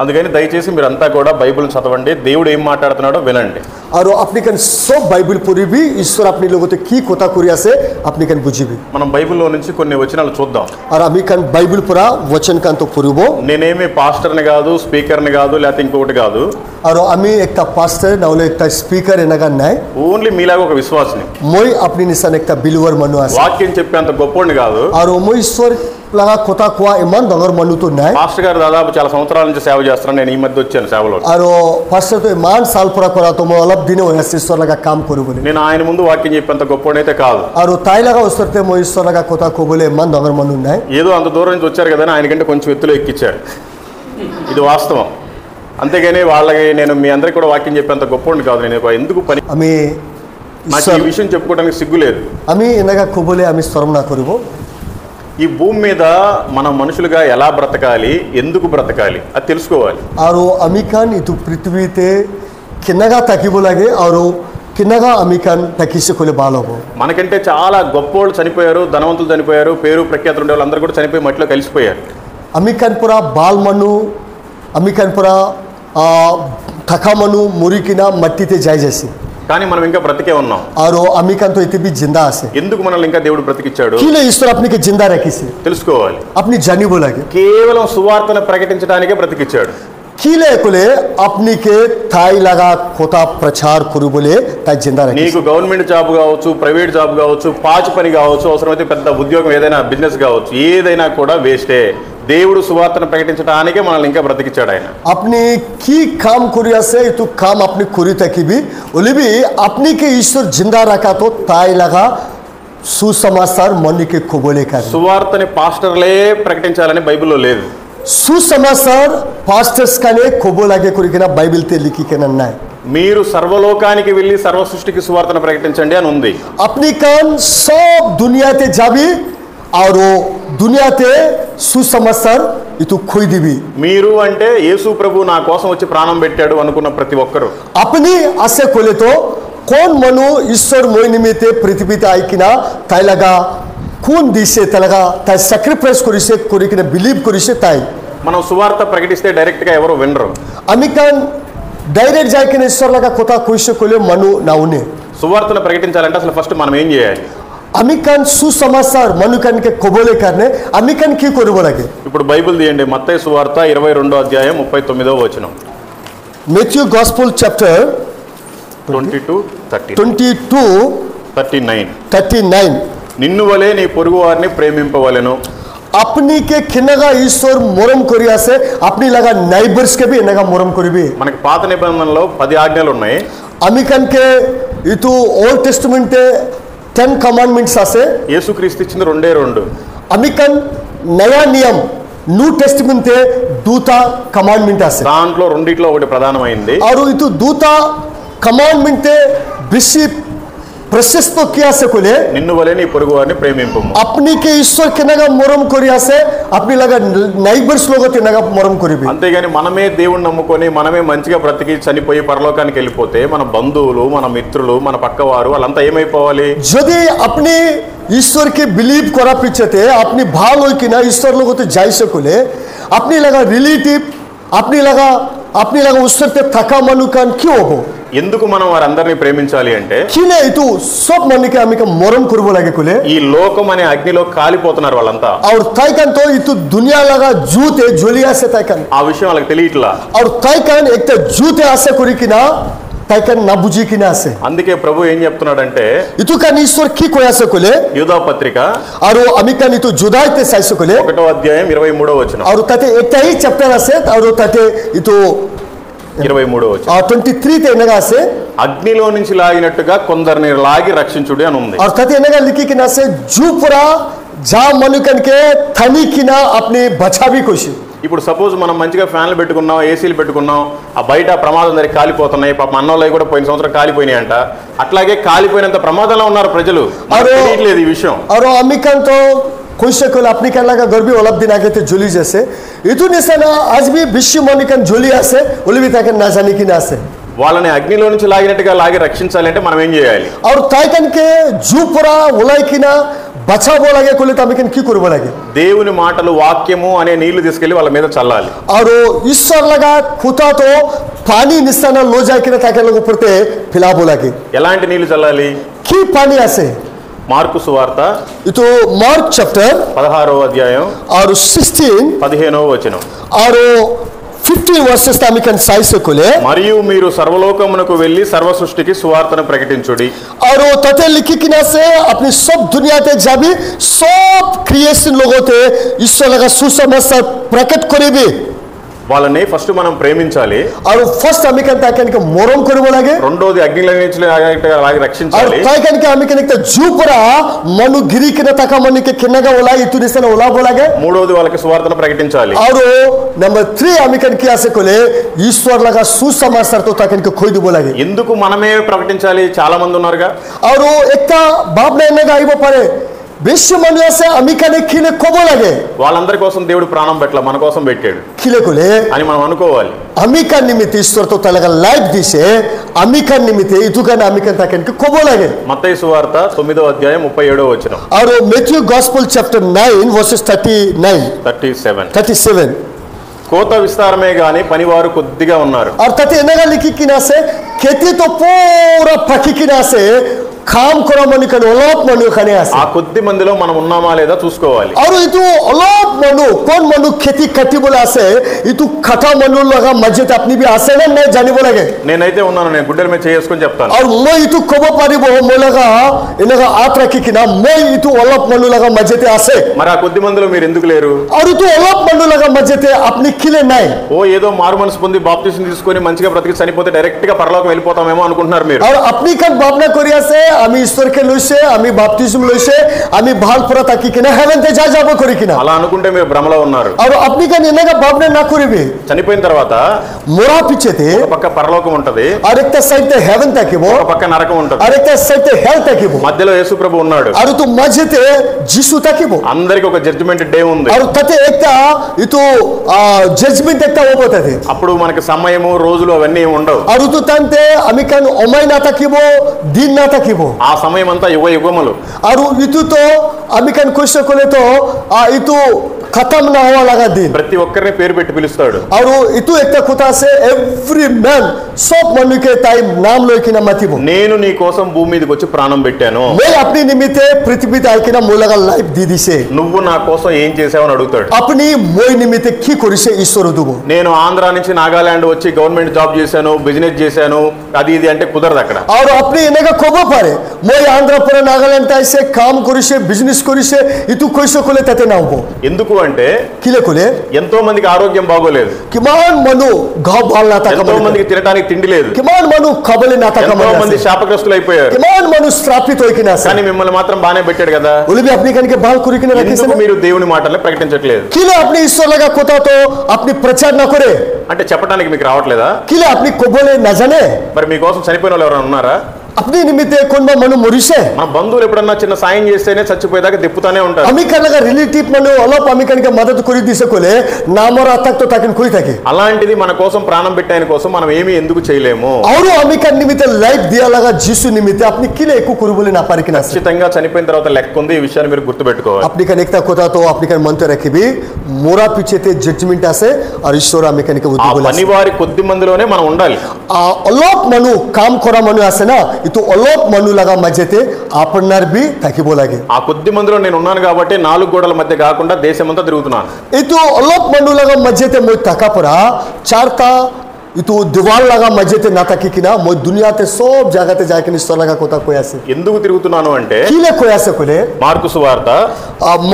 అందుకని దయచేసి మీరంతా కూడా బైబిల్ చదవండి, దేవుడు ఏం మాట్లాడుతున్నాడో వినండి. আর আপনি কান সব বাইবেল পড়িবি ঈশ্বর আপনি লগতে কি কথা করি আছে আপনি কান বুঝিবি. మనం బైబిల్లో నుంచి కొన్ని వచనాలు చూద్దాం. আর আমি কান বাইবেল পড়া వచন কান তো পড়িব. నేనేమి పాస్టర్ని కాదు, స్పీకర్ని కాదు, లేకపోతే ఇంకొకటి కాదు. আর আমি একটা পাস্টার নাহলে একটা স্পিকার এনাగా নাই. ఓన్లీ మీలాగా ఒక విశ్వాసిని. মই আপনি নিসান একটা বিলিভার মানু আছে. వాక్యం చెప్పేంత గొప్పోడిని కాదు. আর মই ঈশ্বর লাগা কথা কোয়া ইমান ডঙর মানু তো নাই. పాస్టర్ గారు దాదాపు చాలా సంవత్సరాల నుంచి సేవ చేస్తున్నాను, నేను ఈ మధ్య వచ్చాను సేవలో. আর পাস্টার তো ইমান সাল পুরা করা তো মই অলপ দিনে হয়ে আছে ঈশ্বর লাগা কাম করু বলে. నేను ఆయన ముందు వాక్యం చెప్పేంత గొప్పోడైతే కాదు. আর তাই লাগা ঈশ্বরতে মই ঈশ্বর লাগা কথা কো বলে ইমান ডঙর মানু নাই. ఏదో అంత దూరం నుంచి వచ్చారు కదా, ఆయనకంటే కొంచెం ఎత్తులో ఎక్కించారు. ఇది వాస్తవం. అంతేగాని వాళ్ళకి నేను మీ అందరికి కూడా వాక్యం చెప్పేంత గొప్పవాడిని కాదు. నేను ఎందుకు పని আমি నాకు ఈ విషయం చెప్పుకోవడానికి సిగ్గు లేదు. আমি এনেকা ক'বলৈ আমি শৰম নকৰিব। ఈ భూమి మీద మనం మనుషులుగా ఎలా బ్రతకాలి, ఎందుకు బ్రతకాలి అది తెలుసుకోవాలి। আৰু আমি কান ইটো পৃথিৱীতে কেনেকা থাকিব লাগে আৰু কেনেকা আমি কান থাকিছে ক'লে ভাল হ'ব। మనకంటే చాలా గొప్పోళ్ళు చనిపోయారు, ధనవంతులు చనిపోయారు, పేరు ప్రఖ్యాతులు ఉండే వాళ్ళందరూ కూడా చనిపోయి మట్టిలో కలిసిపోయారు। আমি কান পৰা বাল মানুহ, আমি কান পৰা থকা মানুহ মৰি কিনা মাটিতে যাই যাইছে, కానీ మనం ఇంకా బ్రతికే ఉన్నాం। আৰু আমি কান তো এতিয়া জিন্দা আছে। ఎందుకు మనల్ని ఇంకా దేవుడు బ్రతికిచ్చాడు কিলে ঈশ্বৰ আপোনাক জিন্দা ৰাখিছে తెలుసుకోవాలి। আপুনি জানিব লাগে। కేవలం సువార్తను ప్రకటించడానికే బ్రతికిచ్చాడు। কিলে ক'লে আপুনিকে ঠাই লাগা কথা ప్రచాর কৰিবলৈ তাই জিন্দা ৰাখিছে। నీకు గవర్నమెంట్ జాబ్ కావచ్చు, ప్రైవేట్ జాబ్ కావచ్చు, పాచి పని కావచ్చు, అవసరమైతే పెద్ద ఉద్యోగం ఏదైనా బిజినెస్ కావచ్చు, ఏదైనా కూడా వేస్టే। దేవుడు సువార్తను ప్రకటించడానికే మనల్ని ఇంకా బ్రతికిచ్చాడు ఆయన। আপনি কি কাম কৰি আছে এইটো কাম আপনি কৰি থাকিবি ওলিবি আপনিকে ঈশ্বৰ জিন্দা ৰাখা তো তাই লাগা সুসমাচার মনিকে ক'বলৈ কাৰণে। సువార్తని పాస్టర్లే ప్రకటించాలని బైబిల్లో లేదు। সুসমাচার పాస్టర్స్ কানে ক'ব লাগে কৰি কিনা বাইবেলতে লিখি কেনে নাই। మీరు సర్వలోకానికి వెళ్ళి సర్వ సృష్టికి సువార్తను ప్రకటించండి అని ఉంది। আপনি কান সব দুনিয়াতে যাবি আৰু দুনিয়াতে সুসমাচার ఇటు খুই দিবি। మీరు అంటే యేసు ప్రభు నా కోసం వచ్చి ప్రాణం పెట్టాడు అనుకున్న ప్రతి ఒక్కరు আপনি আছে ক'লে তো কোন মানুহ ঈশ্বৰ মই নিমিত্তে পৃথিৱীতে আহি কিনা তাই লাগা কোন দিছে তাই লাগা তাই স্যাক্রিফাইস কৰিছে কৰি কিনা বিলিভ কৰিছে তাই। మనం సువార్త ప్రకటిస్తే డైరెక్ట్ గా ఎవరు వినరు। আমি কান ডাইরেক্ট যাই কিনা ঈশ্বৰ লাগা কথা কৈছে ক'লে মানুহ নাউনে। సువార్తను ప్రకటించాలంటే అసలు ఫస్ట్ మనం ఏం చేయాలి? আমি কান সুসমাচার মানুহ কানকে ক'বলৈ কাৰণে আমি কান কি কৰিব লাগে? ఇప్పుడు బైబిల్ తీయండి, మత్తయి సువార్త 22వ అధ్యాయం 39వ వచనం। Matthew Gospel chapter 22:39 నిన్ను వలే నీ పొరుగు వారిని ప్రేమింపవలెను। আপনি কে খিনাগা ঈশ্বর মরম করি আছে আপনি লাগা নাইবার্স কে বি এনাগা মরম করিবি। మనకి పాత నిబంధనలో 10 ఆజ్ఞలు ఉన్నాయి। আমি কানকে ইটো ওল্ড টেস্টামেন্টে 10 কমান্ডমেন্টস আছে। యేసుక్రీస్తు ఇచ్చింది రెండే రెండు। আমি কান নয়া নিয়ম న్యూ టెస్టమెంటే దూత కమాండ్మెంట్ আছে। దాంట్లో రెండిట్లో ఒకటి ప్రధానమైంది। আৰু ইটো দূత కమాండ్మెంటే বেশি প্রশস্ত কি আছে কলে నిన్ను వలే నీ పొరుగు వారిని ప్రేమింపము। আপনি কে ঈশ্বর কেনাগা মরম করি আছে আপনি লাগা నైబర్స్ లోగతే ఎనగా మరম করিবি। అంతేగాని మనమే దేవుణ్ణి నమ్ముకొని మనమే మంచిగా బ్రతికి చనిపోయి పరలోకానికి వెళ్ళిపోతే మన బంధువులు, మన మిత్రులు, మన పక్కవారు వాళ్ళంతా ఏమైపోవాలి? যদি আপনি ঈশ্বরকে বিলিভ করা পিছতে আপনি ভালো হই কিনা ঈশ্বর লগতে যাইছে কলে আপনি লাগা রিলেটিভ আপনি লাগা ঈশ্বরতে থাকা মানুষ কান কি হবো? ఎందుకు మనం వారందరినీ ప్రేమించాలి అంటే কিনে ইটো সব মানুষকে আমি মরম করব লাগে কলে ఈ లోకం అనే అగ్నిలో కాలిపోతున్నారు వాళ్ళంతా। और ताइकन तो इतो दुनिया लगा जूते जोलिया से ताइकन ఆ విషయం వాళ్ళకి తెలియట్లా। और ताइकन एक तो जूते आसे करी किना ताइकन ना बुझी किना आसे। అందుకే ప్రభు ఏం చెప్తున్నాడంటే इतो कान ईश्वर की कोयासे कोले యూదా పత్రిక और अमिकन इतो जुदाइते साइसे कोले 1వ అధ్యాయం 23వ వచనం। और ताते एक ही चैप्टर आसे और ताते इतो 23వ వచనం 23 ते एनगा आसे అగ్నిలో నుంచి లాగినట్టుగా కొందరిని లాగి రక్షించుడి అని ఉంది। और ताते एनगा लिखी किना से जूपुरा जा मनुकन के थनी किना अपने बचावी कोशी। ఇప్పుడు సపోజ్ మనం మంచిగా ఫ్యాన్లు పెట్టుకున్నాం, ఏసీలు పెట్టుకున్నాం, ఆ బయట ప్రమాదం జరిగి కాలిపోతున్నాయి, పాప అన్నోళ్ళవి కూడా పోయిన సంవత్సరం కాలిపోయినాయి అంట। అట్లాగే కాలిపోయినంత ప్రమాదంలో ఉన్నారు ప్రజలు, తెలియట్లేదు ఈ విషయం। और अमिकन तो कोई से कोई अपनी करना का गर्भी ओलब दिन आगे थे जोली जैसे इतु निशाना आज भी विश्व मनिकन जोली आसे ओली भी ताकन ना जाने की ना से వాళ్ళని అగ్నిలో నుంచి లాగినట్టుగా లాగి రక్షించాలంటే మనం ఏం చేయాలి? और ताइकन के जूपुरा उलाई किना बचावो लगे कोले तमिकन की करबो लगे దేవుని మాటలు వాక్యము అనే నీళ్లు తీసుకెళ్లి వాళ్ళ మీద చల్లాలి। और ईश्वर लगा खुदा तो पानी निशाना लो जाए किना ताकन लोग ऊपर ते फिलाबो लगे। ఎలాంటి నీళ్లు చల్లాలి? की पानी आसे మార్కు సువార్త इतो मार्क चैप्टर 16వ అధ్యాయం और 16 15వ వచనం और 15 वर्सेस तामिकन साइसे कोले మరియు మీరు సర్వలోకమునకు వెళ్ళి సర్వ సృష్టికి సువార్తను ప్రకటించుడి। और तते लिखी किना से अपनी सब दुनिया ते जाबी सब क्रिएशन लोगों ते ईश्वर लगा सुसमाचार प्रकट करेबी। వాళ్ళని ఫస్ట్ మనం ప్రేమించాలి. আৰু ফাৰ্ষ্ট আমি কেন তাকে মৰম কৰিব লাগে. రెండోది అగ్నిలో నుంచి రక్షించాలి. তাইকে আমি কেন জু পৰা మను గిరికిన తక మనకి కిన్నగా ওলাই ইতু দিছన ওলাব লাগে. మూడోది వాళ్ళకి సువార్తను ప్రకటించాలి. আৰু నంబర్ 3 আমি কেন কি আছে কলে ఈశ్వర్ লগা সুসমাচার তো তাকে কই দিব লাগে. ఎందుకు మనమే ప్రకటించాలి? చాలా మంది ఉన్నారుగా. আৰু একটা ভাবনা এনেగా আইব পারে বেশি মানুষ আছে আমি কেন খিলে কব লাগে. వాళ్ళందరి కోసం దేవుడు ప్రాణం పెట్టలా, మన కోసం పెట్టాడు খিলে কলে అని మనం అనుకోవాలి. আমি কার নিমিত্তে ঈশ্বর তো তার লাইফ দিছে, আমি কার নিমিত্তে ইতু কারণে আমি কেন তাকে কব লাগে. మత్తయి సువార్త 9వ అధ్యాయం 37వ వచనం. আৰু ম্যাথিউ গসপেল చాప్టర్ 9 వర్సెస్ 37 కోత విస్తారమే గాని పనివారు కొద్దిగా ఉన్నారు. और तते एनगा लिखी किना से खेती तो पूरा पकी किना से काम करा मनु कन ओलाप मनु खने आसे. ఆ కొద్ది మందిలో మనం ఉన్నామా లేదా చూసుకోవాలి. और इतु ओलाप मनु कोन मनु खेती कटी बोला से इतु खटा मनु लगा मस्जिद अपनी भी आसे ना नहीं जानी बोलागे. నేనైతే ఉన్నాను, నేను గుడ్డల మీద చేసుకొని చెప్తాను. और मैं इतु कबो पारिबो मोलगा एनगा आत रखी किना मैं इतु ओलाप मनु लगा मस्जिद आसे. మరి ఆ కొద్ది మందిలో మీరు ఎందుకు లేరు? और इतु ओलाप मनु लगा मस्जिद अपनी खिले नहीं. ఓ ఏదో మారు మనసు పొంది బాప్తిసం తీసుకొని మంచిగా బ్రతికి చనిపోతే డైరెక్ట్ గా పరలోకం వెళ్ళిపోతామేమో అనుకుంటున్నారు మీరు. और अपनी कन भावना करिया से আমি ঈশ্বরকে লইছে, আমি বাপতিজম লইছে, আমি ভাল পুরা তাকি কিনা হেভেনতে যা যাব করি কিনা. అలా అనుకుంటే మీరు భ్రమలో ఉన్నారు. আর আপনি কেন এনেగా ভাবনা না করিবে. చనిపోయిన తర్వాత মোরা পিছেতে ఒక పక్క పరలోకం ఉంటది, আরেকটা সাইডে হেভেন থাকিব, ఒక పక్క నరకం ఉంటది, আরেকটা সাইডে হেল থাকিব, మధ్యలో యేసు ప్రభు ఉన్నాడు. আর তো মাঝেতে যিশু থাকিব. అందరికి ఒక జడ్జిమెంట్ డే ఉంది. আর তাতে একটা ইতো জজমেন্ট একটা হবতাতে. అప్పుడు మనకి సమయము రోజులు అవన్నీ ఉండవు. আর তো তানতে আমি কেন অমাই না থাকিব, দিন না থাকিব. ఆ సమయం అంతా యుగ యుగములు. আর ইতু তো আমি কেন কোশ্চেন করলে তো ইতু खत्म ना हुआ लगा दिन. ప్రతి ఒక్కరిని పేరు పెట్టి పిలుస్తాడు. और इतु एक खुदा से एवरी मैन सब मनु के टाइम नाम लोकिना मतिबो. నేను నీ కోసం భూమి మీదకి వచ్చి ప్రాణం పెట్టాను. मैं अपनी निमित्ते पृथ्वी पे आइकिना मोलगा लाइफ दी दिसे. నువ్వు నా కోసం ఏం చేసావని అడుగుతాడు. अपनी मोय निमित्ते की करिसे ईश्वर दुबो. నేను ఆంధ్ర నుంచి నాగాలాండ్ వచ్చి గవర్నమెంట్ జాబ్ చేశాను, బిజినెస్ చేశాను, అది ఇది అంటే కుదరదు అక్కడ. और अपनी एनेगा कोबो पारे मोय आंध्र पर नागालैंड ताइसे काम करिसे, बिजनेस करिसे इतु कोइसो कोले तते ना होबो. ఎందుకు అంటే किले कोले ఎంతో మందికి ఆరోగ్యం బాగోలేదు, किमान मनु घाव बाल ना तक ఎంతో మందికి తినడానికి తిండి లేదు, किमान मनु खबले ना तक ఎంతో మంది శాపగ్రస్తులు అయిపోయారు. किमान मनु श्रापित होइकिना से. కానీ మిమ్మల్ని మాత్రం బానే పెట్టాడు కదా. उले भी अपनी कन के बाल कुरिकिना रखिसे. ఎందుకు మీరు దేవుని మాటల్ని ప్రకటించట్లేదు? किले अपनी ईश्वर लगा कोता तो अपनी प्रचार ना करे. అంటే చెప్పడానికి మీకు రావట్లేదా? किले अपनी कोबोले ना जाने. మరి మీకోసం చనిపోయిన వాళ్ళు ఎవరైనా ఉన్నారా? अपनी निमित्ते कोन मनु मरिसे. మన బంధువులు ఎప్పుడన్నా చిన్న సాయం చేస్తేనే చచ్చిపోయేదాకా దిప్పుతానే ఉంటారు. अमी कन लगा रिलेटिव मनु अलप अमी कन के मदद करी दिसे कोले नामरा तक तो ताकिन कोई ताके. అలాంటిది మన కోసం ప్రాణం పెట్టాయన కోసం మనం ఏమీ ఎందుకు చేయలేము? और अमी कन निमित्ते लाइफ दिया लगा जीसु निमित्ते अपनी किले एको कुरु बोले ना पारिकिना से. ఖచ్చితంగా చనిపోయిన తర్వాత లెక్క ఉంది. ఈ విషయాన్ని మీరు గుర్తుపెట్టుకోవాలి. अपनी कन एकता कोता तो अपनी कन मन तो रखिबी मोरा पीछे ते जजमेंट आसे और ईश्वर अमी कन के ఆ उद्दी बोले. పనివారి కొద్ది మందిలోనే మనం ఉండాలి. अलप मनु काम करा मनु आसे ना इतो अलप मनु लगा मजेते आपनर भी ताकिबो लागे. ఆ కొద్ది మందిలో నేను ఉన్నాను కాబట్టి 4 గోడల మధ్య కాకుండా దేశమంతా తిరుగుతున్నాను. इतो अलप मनु लगा मजेते मोय ताका परा चारता इतो दीवार लगा मजेते ना ताकी किना मोय दुनिया ते सब जगह ते जाके निस्तर लगा कोता कोयासे. ఎందుకు తిరుగుతున్నాను అంటే किले कोयासे कोले మార్కు సువార్త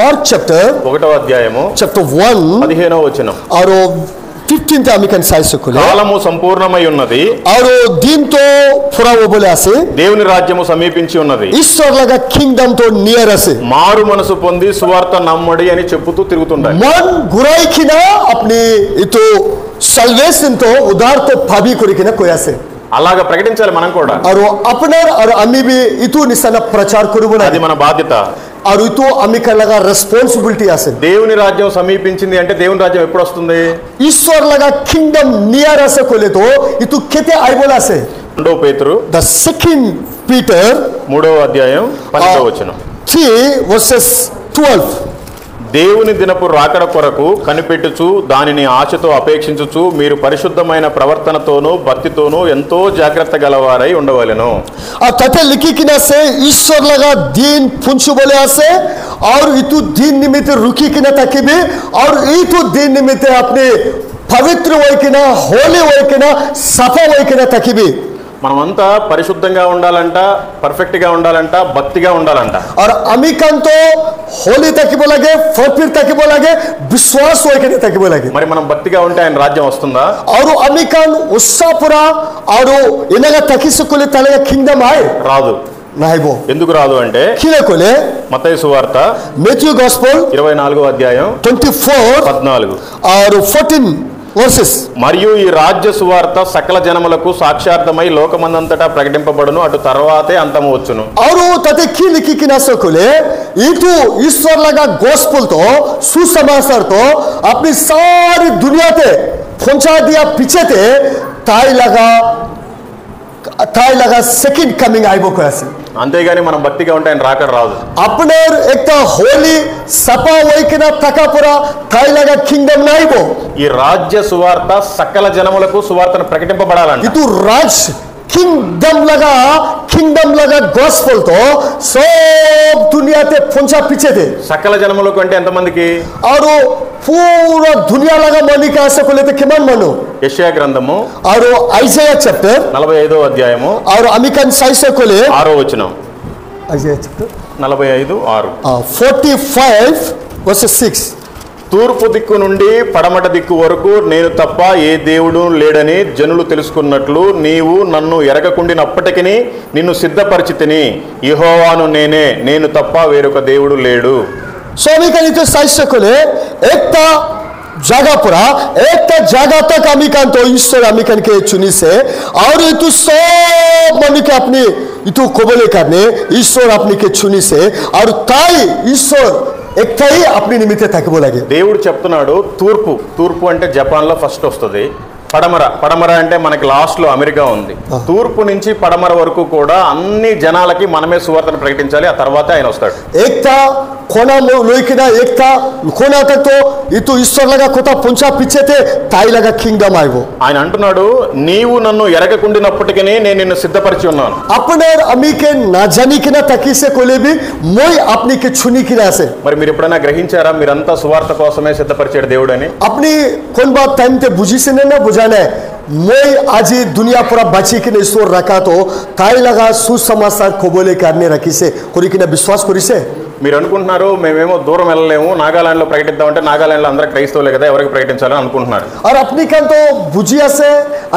मार्क चैप्टर 1వ అధ్యాయము 1 15వ వచనం. और 15th आमी कन साइसे कोले కాలము సంపూర్ణమై ఉన్నది, और दिन तो पूरा वो बोले आसे దేవుని రాజ్యము సమీపించి ఉన్నది, ईश्वर लगा किंगडम तो नियर आसे. మారు మనసు పొంది సువార్త నమ్మడి అని చెప్పుతూ తిరుగుతుండాలి. मन गुराई किना अपनी इतो सल्वेशन तो उधार तो भाभी करी किना कोयासे. అలాగా ప్రకటించాలి మనం కూడా. और अपनर और अमी भी इतु निसना प्रचार करू बोला. అది మన బాధ్యత. और इतु अमी का लगा रेस्पॉन्सिबिलिटी आसे. దేవుని రాజ్యం సమీపించింది అంటే దేవుని రాజ్యం ఎప్పుడు వస్తుంది? ईश्वर लगा किंगडम नियर आसे कोले तो इतु केते आई बोला से. 2వ పేతురు द सेकंड पीटर 3వ అధ్యాయం 12వ వచనం. 3 verses 12. దేవుని దినపు రాకడ కొరకు కనిపెట్టుచు దానిని ఆశతో అపేక్షించుచు మీరు పరిశుద్ధమైన ప్రవర్తనతోనూ భక్తితోనూ ఎంతో జాగ్రత్త గలవారై ఉండవలెను. और तथे लिखी किना से ईश्वर लगा दिन पुंछु बोले आसे और इतु दिन निमित्त रुकी किना ताकि भी और इतु दिन निमित्त अपने पवित्र होय किना होली होय किना सफा होय किना ताकि भी మనమంతా పరిశుద్ధంగా ఉండాలంట, పర్ఫెక్ట్ గా ఉండాలంట, భక్తిగా ఉండాలంట. और अमिकन तो होली तकिबो लगे, फरफिर तकिबो लगे, विश्वास होके तकिबो लगे. మరి మనం భక్తిగా ఉంటే ఆయన రాజ్యం వస్తుందా? और अमिकन उत्साहपुरा और इनगा तकिसुकुले तलेगा किंगडम आए రాదు. नाइबो ఎందుకు రాదు అంటే किलेकोले మత్తయి సువార్త मैथ्यू गॉस्पेल 24వ అధ్యాయం 24 14 और 14 वर्सेस. మరియు ఈ రాజ్య సువార్త సకల జనములకు సాక్ష్యార్థమై లోకమందంతటా ప్రకటింపబడును, అటు తర్వాతే అంతము వచ్చును. और तते की लिखी कि ना सकोले इतु ईश्वर लगा गॉस्पेल तो सुसमाचार तो अपनी सारी दुनिया ते पहुंचा दिया पीछे ते ताई लगा सेकंड कमिंग आइबो को ऐसे. అంతేగాని మనం భక్తిగా ఉంటే ఆయన రాకడ రాదు. अपने एक तो होली सपा वैकिना तकापुरा ताई लगा किंगडम नाइबो. ఈ రాజ్య సువార్త సకల జనములకు సువార్తను ప్రకటింపబడాలంట. इतु राज किंगडम लगा गॉस्पेल तो सब दुनिया ते पहुंचा पीछे थे. సకల జనములకు అంటే ఎంతమందికి? और पूरा दुनिया लगा मनी का आशा को लेते किमान मनो. యెషయా గ్రంథము और आइज़ाया चैप्टर 45వ అధ్యాయము और अमिकन साइसे को ले 6వ వచనం. आइज़ाया चैप्टर 45:6. 45 verses 6. తూర్పు దిక్కు నుండి పడమట దిక్కు వరకు నేను తప్ప ఏ దేవుడు లేడని జనులు తెలుసుకున్నట్లు నీవు నన్ను ఎరగకుండినప్పటికీ నిన్ను సిద్ధపరిచితిని. యెహోవాను నేనే, నేను తప్ప వేరొక దేవుడు లేడు. सो अमिकन इतो साइसे को ले एकता जागापुरा एकता जागा तक अमिकन तो ईश्वर अमिकन के चुनी से और इतु सब मनी के अपनी इतु कोबले करने ईश्वर अपनी के चुनी से और ताई ईश्वर एकता ही अपनी निमित्त तक बोलेगे. దేవుడు చెప్తున్నాడు తూర్పు. తూర్పు అంటే జపాన్లో ఫస్ట్ వస్తుంది. పడమర అంటే మనకి లాస్ట్ లో అమెరికా ఉంది. తూర్పు నుంచి పడమర వరకు కూడా అన్ని జనాలకి మనమే సువార్తను ప్రకటించాలి, ఆ తర్వాత ఆయన వస్తాడు. एकता कोना लोइकिना एकता कोना तक तो इतु ईश्वर लगा कोता पुंचा पीछे थे ताई लगा किंगडम आइबो. ఆయన అంటున్నాడు నీవు నన్ను ఎరగకుండినప్పటికీ నేను నిన్ను సిద్ధపరిచి ఉన్నాను. अपने अमी के ना जानी कि ना तकी से कोले भी मोई अपनी के छुनी की ना से. మరి మీరు ఎప్పుడైనా గ్రహించారా మీరంతా సువార్త కోసమే సిద్ధపరిచాడు దేవుడు అని? अपनी कौन बात टाइम ते बुझी से ना बुझाने मोई आज दुनिया पूरा बची के ईश्वर रखा तो ताई लगा सुसमाचार को बोले करने रखी से कोरी की ना विश्वास कोरी से. మీరు అనుకుంటున్నారు మేమేమో దూరం వెళ్ళలేము, నాగాలాండ్ లో ప్రకటిద్దామంటే నాగాలాండ్ లో అందరూ క్రైస్తవులే కదా, ఎవరికి ప్రకటించాలని అనుకుంటున్నారు. और अपनी कन तो बुझिया से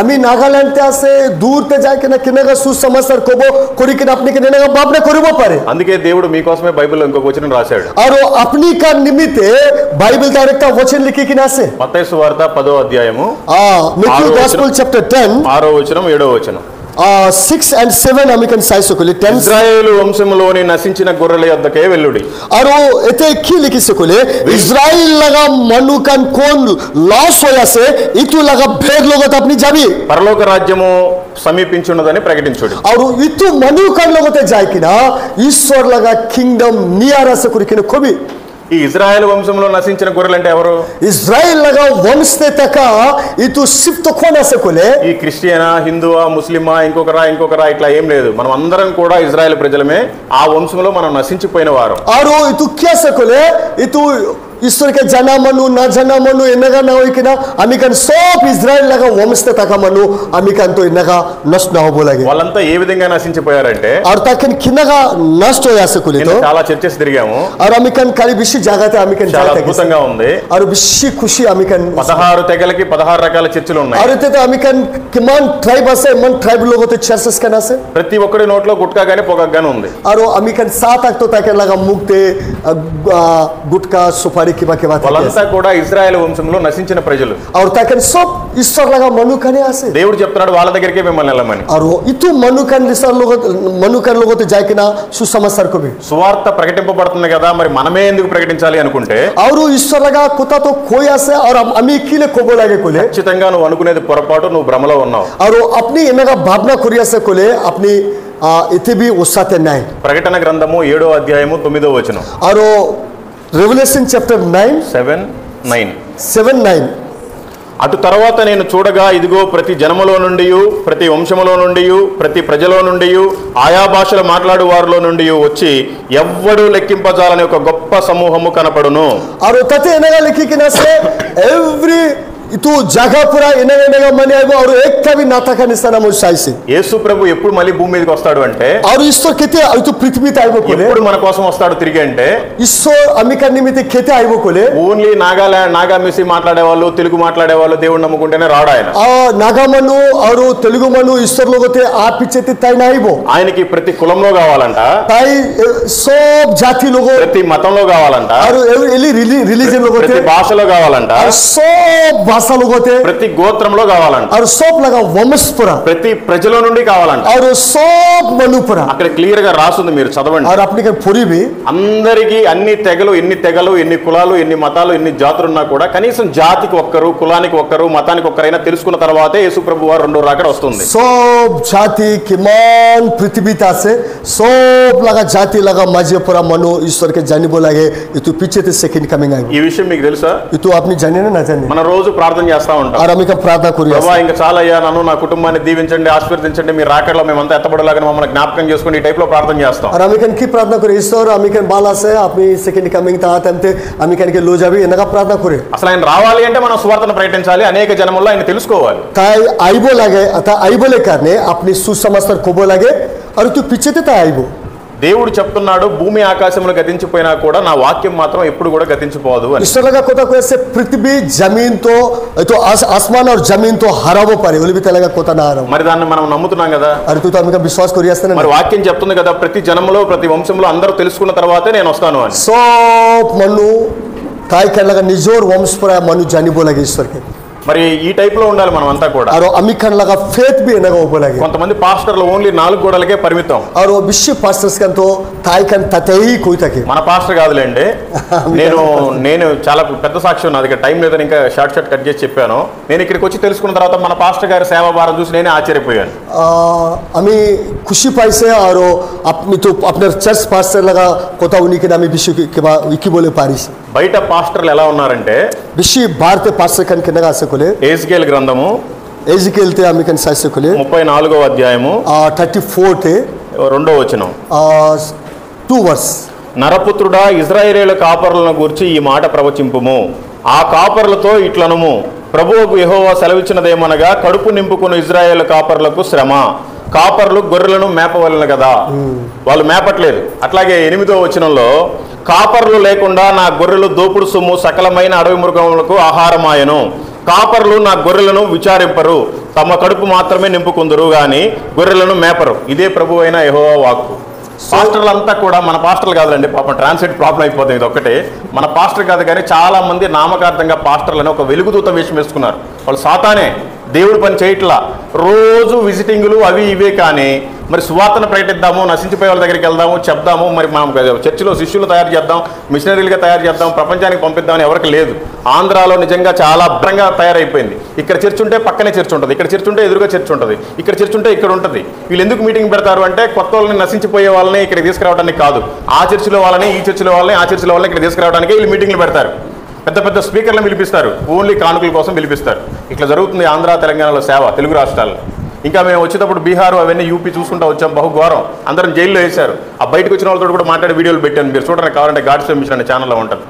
अमी नागालैंड ते से दूर ते जाके ना किनेगा सुसमाचार को बो कोरी की ना अपनी के नेगा बाप ने कोरी बो पारे. అందుకే దేవుడు మీకోసమే బైబిల్లో ఇంకొక వచనం రాశాడు. और अपनी का निमित्त बाइबल डायरेक्ट वचन लिखी कि ना से. మత్తయి సువార్త 10వ అధ్యాయము मैथ्यू गॉस्पेल चैप्टर 10 6వ వచనం 7వ వచనం. 6 and 7 अमेरिकन साइज को ले 10 ఇశ్రాయేలు వంశములోని నశించిన గొర్రెల యొద్దకే వెళ్ళుడి. और एते की लिखी से को ले इजराइल लगा मनुकन कौन लॉस होया से इतु लगा भेद लोगत अपनी जाबी పరలోక రాజ్యము సమీపించున్నదని ప్రకటించుడి. और इतु मनुकन लोगते जाय कि ना ईश्वर लगा किंगडम नियारा से कुरी किने खोबी. ఈ ఇజ్రాయెల్ వంశంలో నశించిన గొర్రెలు అంటే ఎవరు? इजराइल लगा वंश ते तका इतु शिफ्ट कोना से को ले ఈ క్రిస్టియనా, హిందువా, ముస్లిమా, ఇంకొకరా ఇట్లా ఏం లేదు. మనం అందరం కూడా ఇజ్రాయెల్ ప్రజలమే. ఆ వంశంలో మనం నశించిపోయిన వారు. और इतु क्या से को ले इतु ईश्वर के जना मनु ना जना मनु इनगा ना होई कि ना अमिकन सब इजराइल लगा वंश ते तका मनु अमिकन तो इनगा नष्ट ना हो बोलेगे. వాళ్ళంతా ఏ విధంగా నశించిపోయారంటే और ताकन किनगा नष्ट हो यासे को ले तो చాలా చర్చెస్ తిరిగాము. और अमिकन काली विशी जगह ते अमिकन చాలా जाते అద్భుతంగా ఉంది. और विशी खुशी अमिकन 16 తెగలకి 16 రకాల చర్చిలు ఉన్నాయి. और इते तो अमिकन किमान ट्राइब असे मन ट्राइब लोगों ते चर्चेस कना से ప్రతి ఒక్కడి నోట్లో గుట్కా గానీ పొగక్ గానీ ఉంది. और अमिकन सात तक तो ताकन लगा मुक्ते गुटका सुपारी की बाकी बात వాళ్ళంతా కూడా ఇజ్రాయెల్ వంశంలో నశించిన ప్రజలు. और ताकन सब ईश्वर लगा मनु कने आसे దేవుడు చెప్తున్నాడు వాళ్ళ దగ్గరికే మిమ్మల్ని వెళ్ళమని. और इतु मनुकन लोगों ते जाके ना सुसमाचार को भी సువార్త ప్రకటింపబడుతుంది కదా, మరి మనమే ఎందుకు ప్రకటించాలి అనుకుంటే और ईश्वर लगा कुता तो कोई आसे और अमी किले कोबो लागे कोले ఖచ్చితంగా నువ్వు అనుకునేది పొరపాటు, నువ్వు భ్రమలో ఉన్నావు. और अपनी इनका भावना कोरिया से कोले अपनी इथे भी उसाते नहीं. ప్రకటన గ్రంథము 7వ అధ్యాయము 9వ వచనం. और रेवलेशन चैप्टर 9 7:9. 7-9 అటు తర్వాత నేను చూడగా ఇదిగో ప్రతి జనములో నుండి, ప్రతి వంశములో నుండి, ప్రతి ప్రజలో నుండి, ఆయా భాషలు మాట్లాడు వారిలో నుండి వచ్చి ఎవ్వడు లెక్కింపజాలని ఒక గొప్ప సమూహము కనపడును. और तते इनका लिखी कि ना से एवरी तू जगह पूरा इनगा मने आइबो और एक कभी नाता का निशाना मुशाइसे యేసు ప్రభు ఎప్పుడు మళ్ళీ భూమి మీదకి వస్తాడు అంటే और ईश्वर केते तू पृथ्वी ता आइबो कोले ఎప్పుడు మన కోసం వస్తాడు తిరిగి అంటే ईश्वर अमिका निमित्त केते आइबो कोले ఓన్లీ నాగామిసి మాట్లాడేవాళ్ళు తెలుగు మాట్లాడేవాళ్ళు దేవుడు నమ్ముకుంటేనే రాడు ఆయన नागामनु और तेलुगु मनु ईश्वर लोगोते आप पिछेते ताई ना आइबो ఆయనకి ప్రతి కులంలో కావాలంట ताई सब जाति लोगो ప్రతి మతంలో కావాలంట और एली रिलीजन लोगोते ప్రతి భాషలో కావాలంట और सब भाषा लोगोते ప్రతి గోత్రంలో కావాలంట और सब लगा वंशपुरा ప్రతి ప్రజల నుండి కావాలంట और सब मनुपुरा అక్కడ క్లియర్ గా రాసుంది మీరు చదవండి और अपनी के पूरी भी అందరికి ఎన్ని తెగలు ఎన్ని కులాలు ఎన్ని మతాలు ఎన్ని జాతులు ఉన్నా కూడా కనీసం జాతికి ఒక్కరు కులానికి ఒక్కరు మతానికి ఒక్కరైనా తెలుసుకున్న తర్వాతే యేసు ప్రభు వారు రెండో రాకడ వస్తుంది सब जाति किमान पृथ्वी ता से सब लगा जाति लगा मजे पूरा मनु ईश्वर के जानी बोलागे ये तू पीछे ते सेकंड कमिंग आएगा ఈ విషయం మీకు తెలుసా ये तू अपनी जाने ना जाने మన రోజు ప్రార్థన చేస్తా ఉంటాం और हमें का प्रार्थना करिए ప్రభా ఇంకా చాలా అయ్యా నన్ను నా కుటుంబాన్ని దీవించండి ఆశీర్వదించండి మీ రాకడలో మేమంతా ఎత్తబడలాగా మమ్మల్ని జ్ఞాపకం చేసుకుని ఈ టైప్ లో ప్రార్థన చేస్తాం और हमें की प्रार्थना करिए ईश्वर हमें बाला से अपनी सेकंड कमिंग ता आते हमें के लो जाबी इनका प्रार्थना करिए అసలు ఆయన రావాలి అంటే మనం సువార్తను ప్రకటించాలి అనేక జనముల్లో ఆయన తెలుసుకోవాలి ताई आइबो लागे अथा आइबो ले करने अपनी सुसमाचार कोबो लागे और तू पीछे ते ता आइबो దేవుడు చెప్తున్నాడు భూమి ఆకాశములు గతించిపోయినా కూడా నా వాక్యం మాత్రం ఎప్పుడు కూడా గతించిపోదు అని ईश्वर लगा कोता को ऐसे पृथ्वी जमीन तो आसमान और जमीन तो हराबो पारे बोले भी तलगा कोता ना हराबो మరి దాన్ని మనం నమ్ముతున్నాం కదా अरे तू तो हमें विश्वास करिए आस्ते మరి ना వాక్యం చెప్తుంది కదా ప్రతి జనములో ప్రతి వంశంలో అందరూ తెలుసుకున్న తర్వాతే నేను వస్తాను అని सब मनु ताई कर लगा निजोर वंश पर मनु जानी बोला ईश्वर के మరి ఈ టైప్ లో ఉండాలి మనం అంతా కూడా और अमिकन लगा फेथ भी इनका बोला కొంతమంది పాస్టర్లు ఓన్లీ 4 గోడలకే పరిమితం और वो विश्व पास्टर्स कन तो ताई कन ततई कोई तके మన పాస్టర్ కాదులేండి నేను చాలా పెద్ద సాక్ష్యం నా దగ్గర టైం లేదని ఇంకా షార్ట్ కట్ చేసి చెప్పాను నేను ఇక్కడికి వచ్చి తెలుసుకున్న తర్వాత మన పాస్టర్ గారి సేవా భారం చూసి నేనే ఆశ్చర్యపోయాను हमें खुशी पाई से और अपनी तो अपने चर्च पास्टर लगा कोता उन्हीं के नाम विश्व की बोले पारिस బయట పాస్టర్లు ఎలా ఉన్నారంటే विश्व भारतीय पास्टर कन के नगा से कोले ఎహెజ్కేలు గ్రంథము एजिकेल ते अमिकन साइज से कोले 34వ అధ్యాయము 34 थे 2వ వచనం 2 वर्ष నరపుత్రుడా ఇశ్రాయేలీయుల కాపరులను గూర్చి ఈ మాట ప్రవచింపుము ఆ కాపరులతో ఇట్లనుము ప్రభువుకు యెహోవా సెలవిచ్చినదేమనగా కడుపు నింపుకున్న ఇశ్రాయేలు కాపరులకు శ్రమ కాపర్లు గొర్రెలను మేపవలెను కదా వాళ్ళు మేపట్లేదు అట్లాగే 8వ వచనంలో కాపర్లు లేకుండా నా గొర్రెలు దోపుడు సొమ్ము సకలమైన అడవి మృగములకు ఆహారమాయను కాపర్లు నా గొర్రెలను విచారింపరు తమ కడుపు మాత్రమే నింపుకుందరు గాని గొర్రెలను మేపరు ఇదే ప్రభు అయిన యెహోవా వాక్కు పాస్టర్లు అంతా కూడా మన పాస్టర్లు కాదులండి పాపం ట్రాన్స్లేట్ ప్రాబ్లం అయిపోతుంది ఇది ఒక్కటే మన పాస్టర్ కాదు కానీ చాలా మంది నామకార్థంగా పాస్టర్లని ఒక వెలుగుదూత వేషం వేసుకున్నారు వాళ్ళు సాతానే దేవుడు పని చేయట్లా రోజు విజిటింగ్లు అవి ఇవే కానీ మరి సువార్తను ప్రకటిద్దాము నశించిపోయే వాళ్ళ దగ్గరికి వెళ్దాము చెప్దాము మరి మనం చర్చిలో శిష్యులు తయారు చేద్దాం మిషనరీలుగా తయారు చేద్దాం ప్రపంచానికి పంపిద్దామని ఎవరికి లేదు ఆంధ్రాలో నిజంగా చాలా భ్రంగా తయారైపోయింది ఇక్కడ చర్చ్ ఉంటే పక్కనే చర్చ్ ఉంటుంది ఇక్కడ చర్చ్ ఉంటే ఎదురుగా చర్చ్ ఉంటుంది ఇక్కడ చర్చ్ ఉంటే ఇక్కడ ఉంటుంది వీళ్ళు ఎందుకు మీటింగ్ పెడతారు అంటే కొత్త వాళ్ళని నశించిపోయే వాళ్ళని ఇక్కడ తీసుకురావడానికి కాదు ఆ చర్చిలో వాళ్ళని ఈ చర్చిలో వాళ్ళని ఆ చర్చిలో వాళ్ళని ఇక్కడ తీసుకురావడానికి వీళ్ళు మీటింగ్లు పెడతారు పెద్ద పెద్ద స్పీకర్లను పిలిపిస్తారు ఓన్లీ కానుకల కోసం పిలిపిస్తారు ఇట్లా జరుగుతుంది ఆంధ్ర తెలంగాణలో సేవ తెలుగు రాష్ట్రాల్లో ఇంకా మేము వచ్చేటప్పుడు బీహార్ అవన్నీ యూపీ చూసుకుంటూ వచ్చాం బహుఘోరం అందరం జైల్లో వేశారు ఆ బయటకు వచ్చిన వాళ్ళతో కూడా మాట్లాడి వీడియోలు పెట్టాను మీరు చూడడానికి కావాలంటే గాడ్స్ మిషన్ అనే ఛానల్లో ఉంటుంది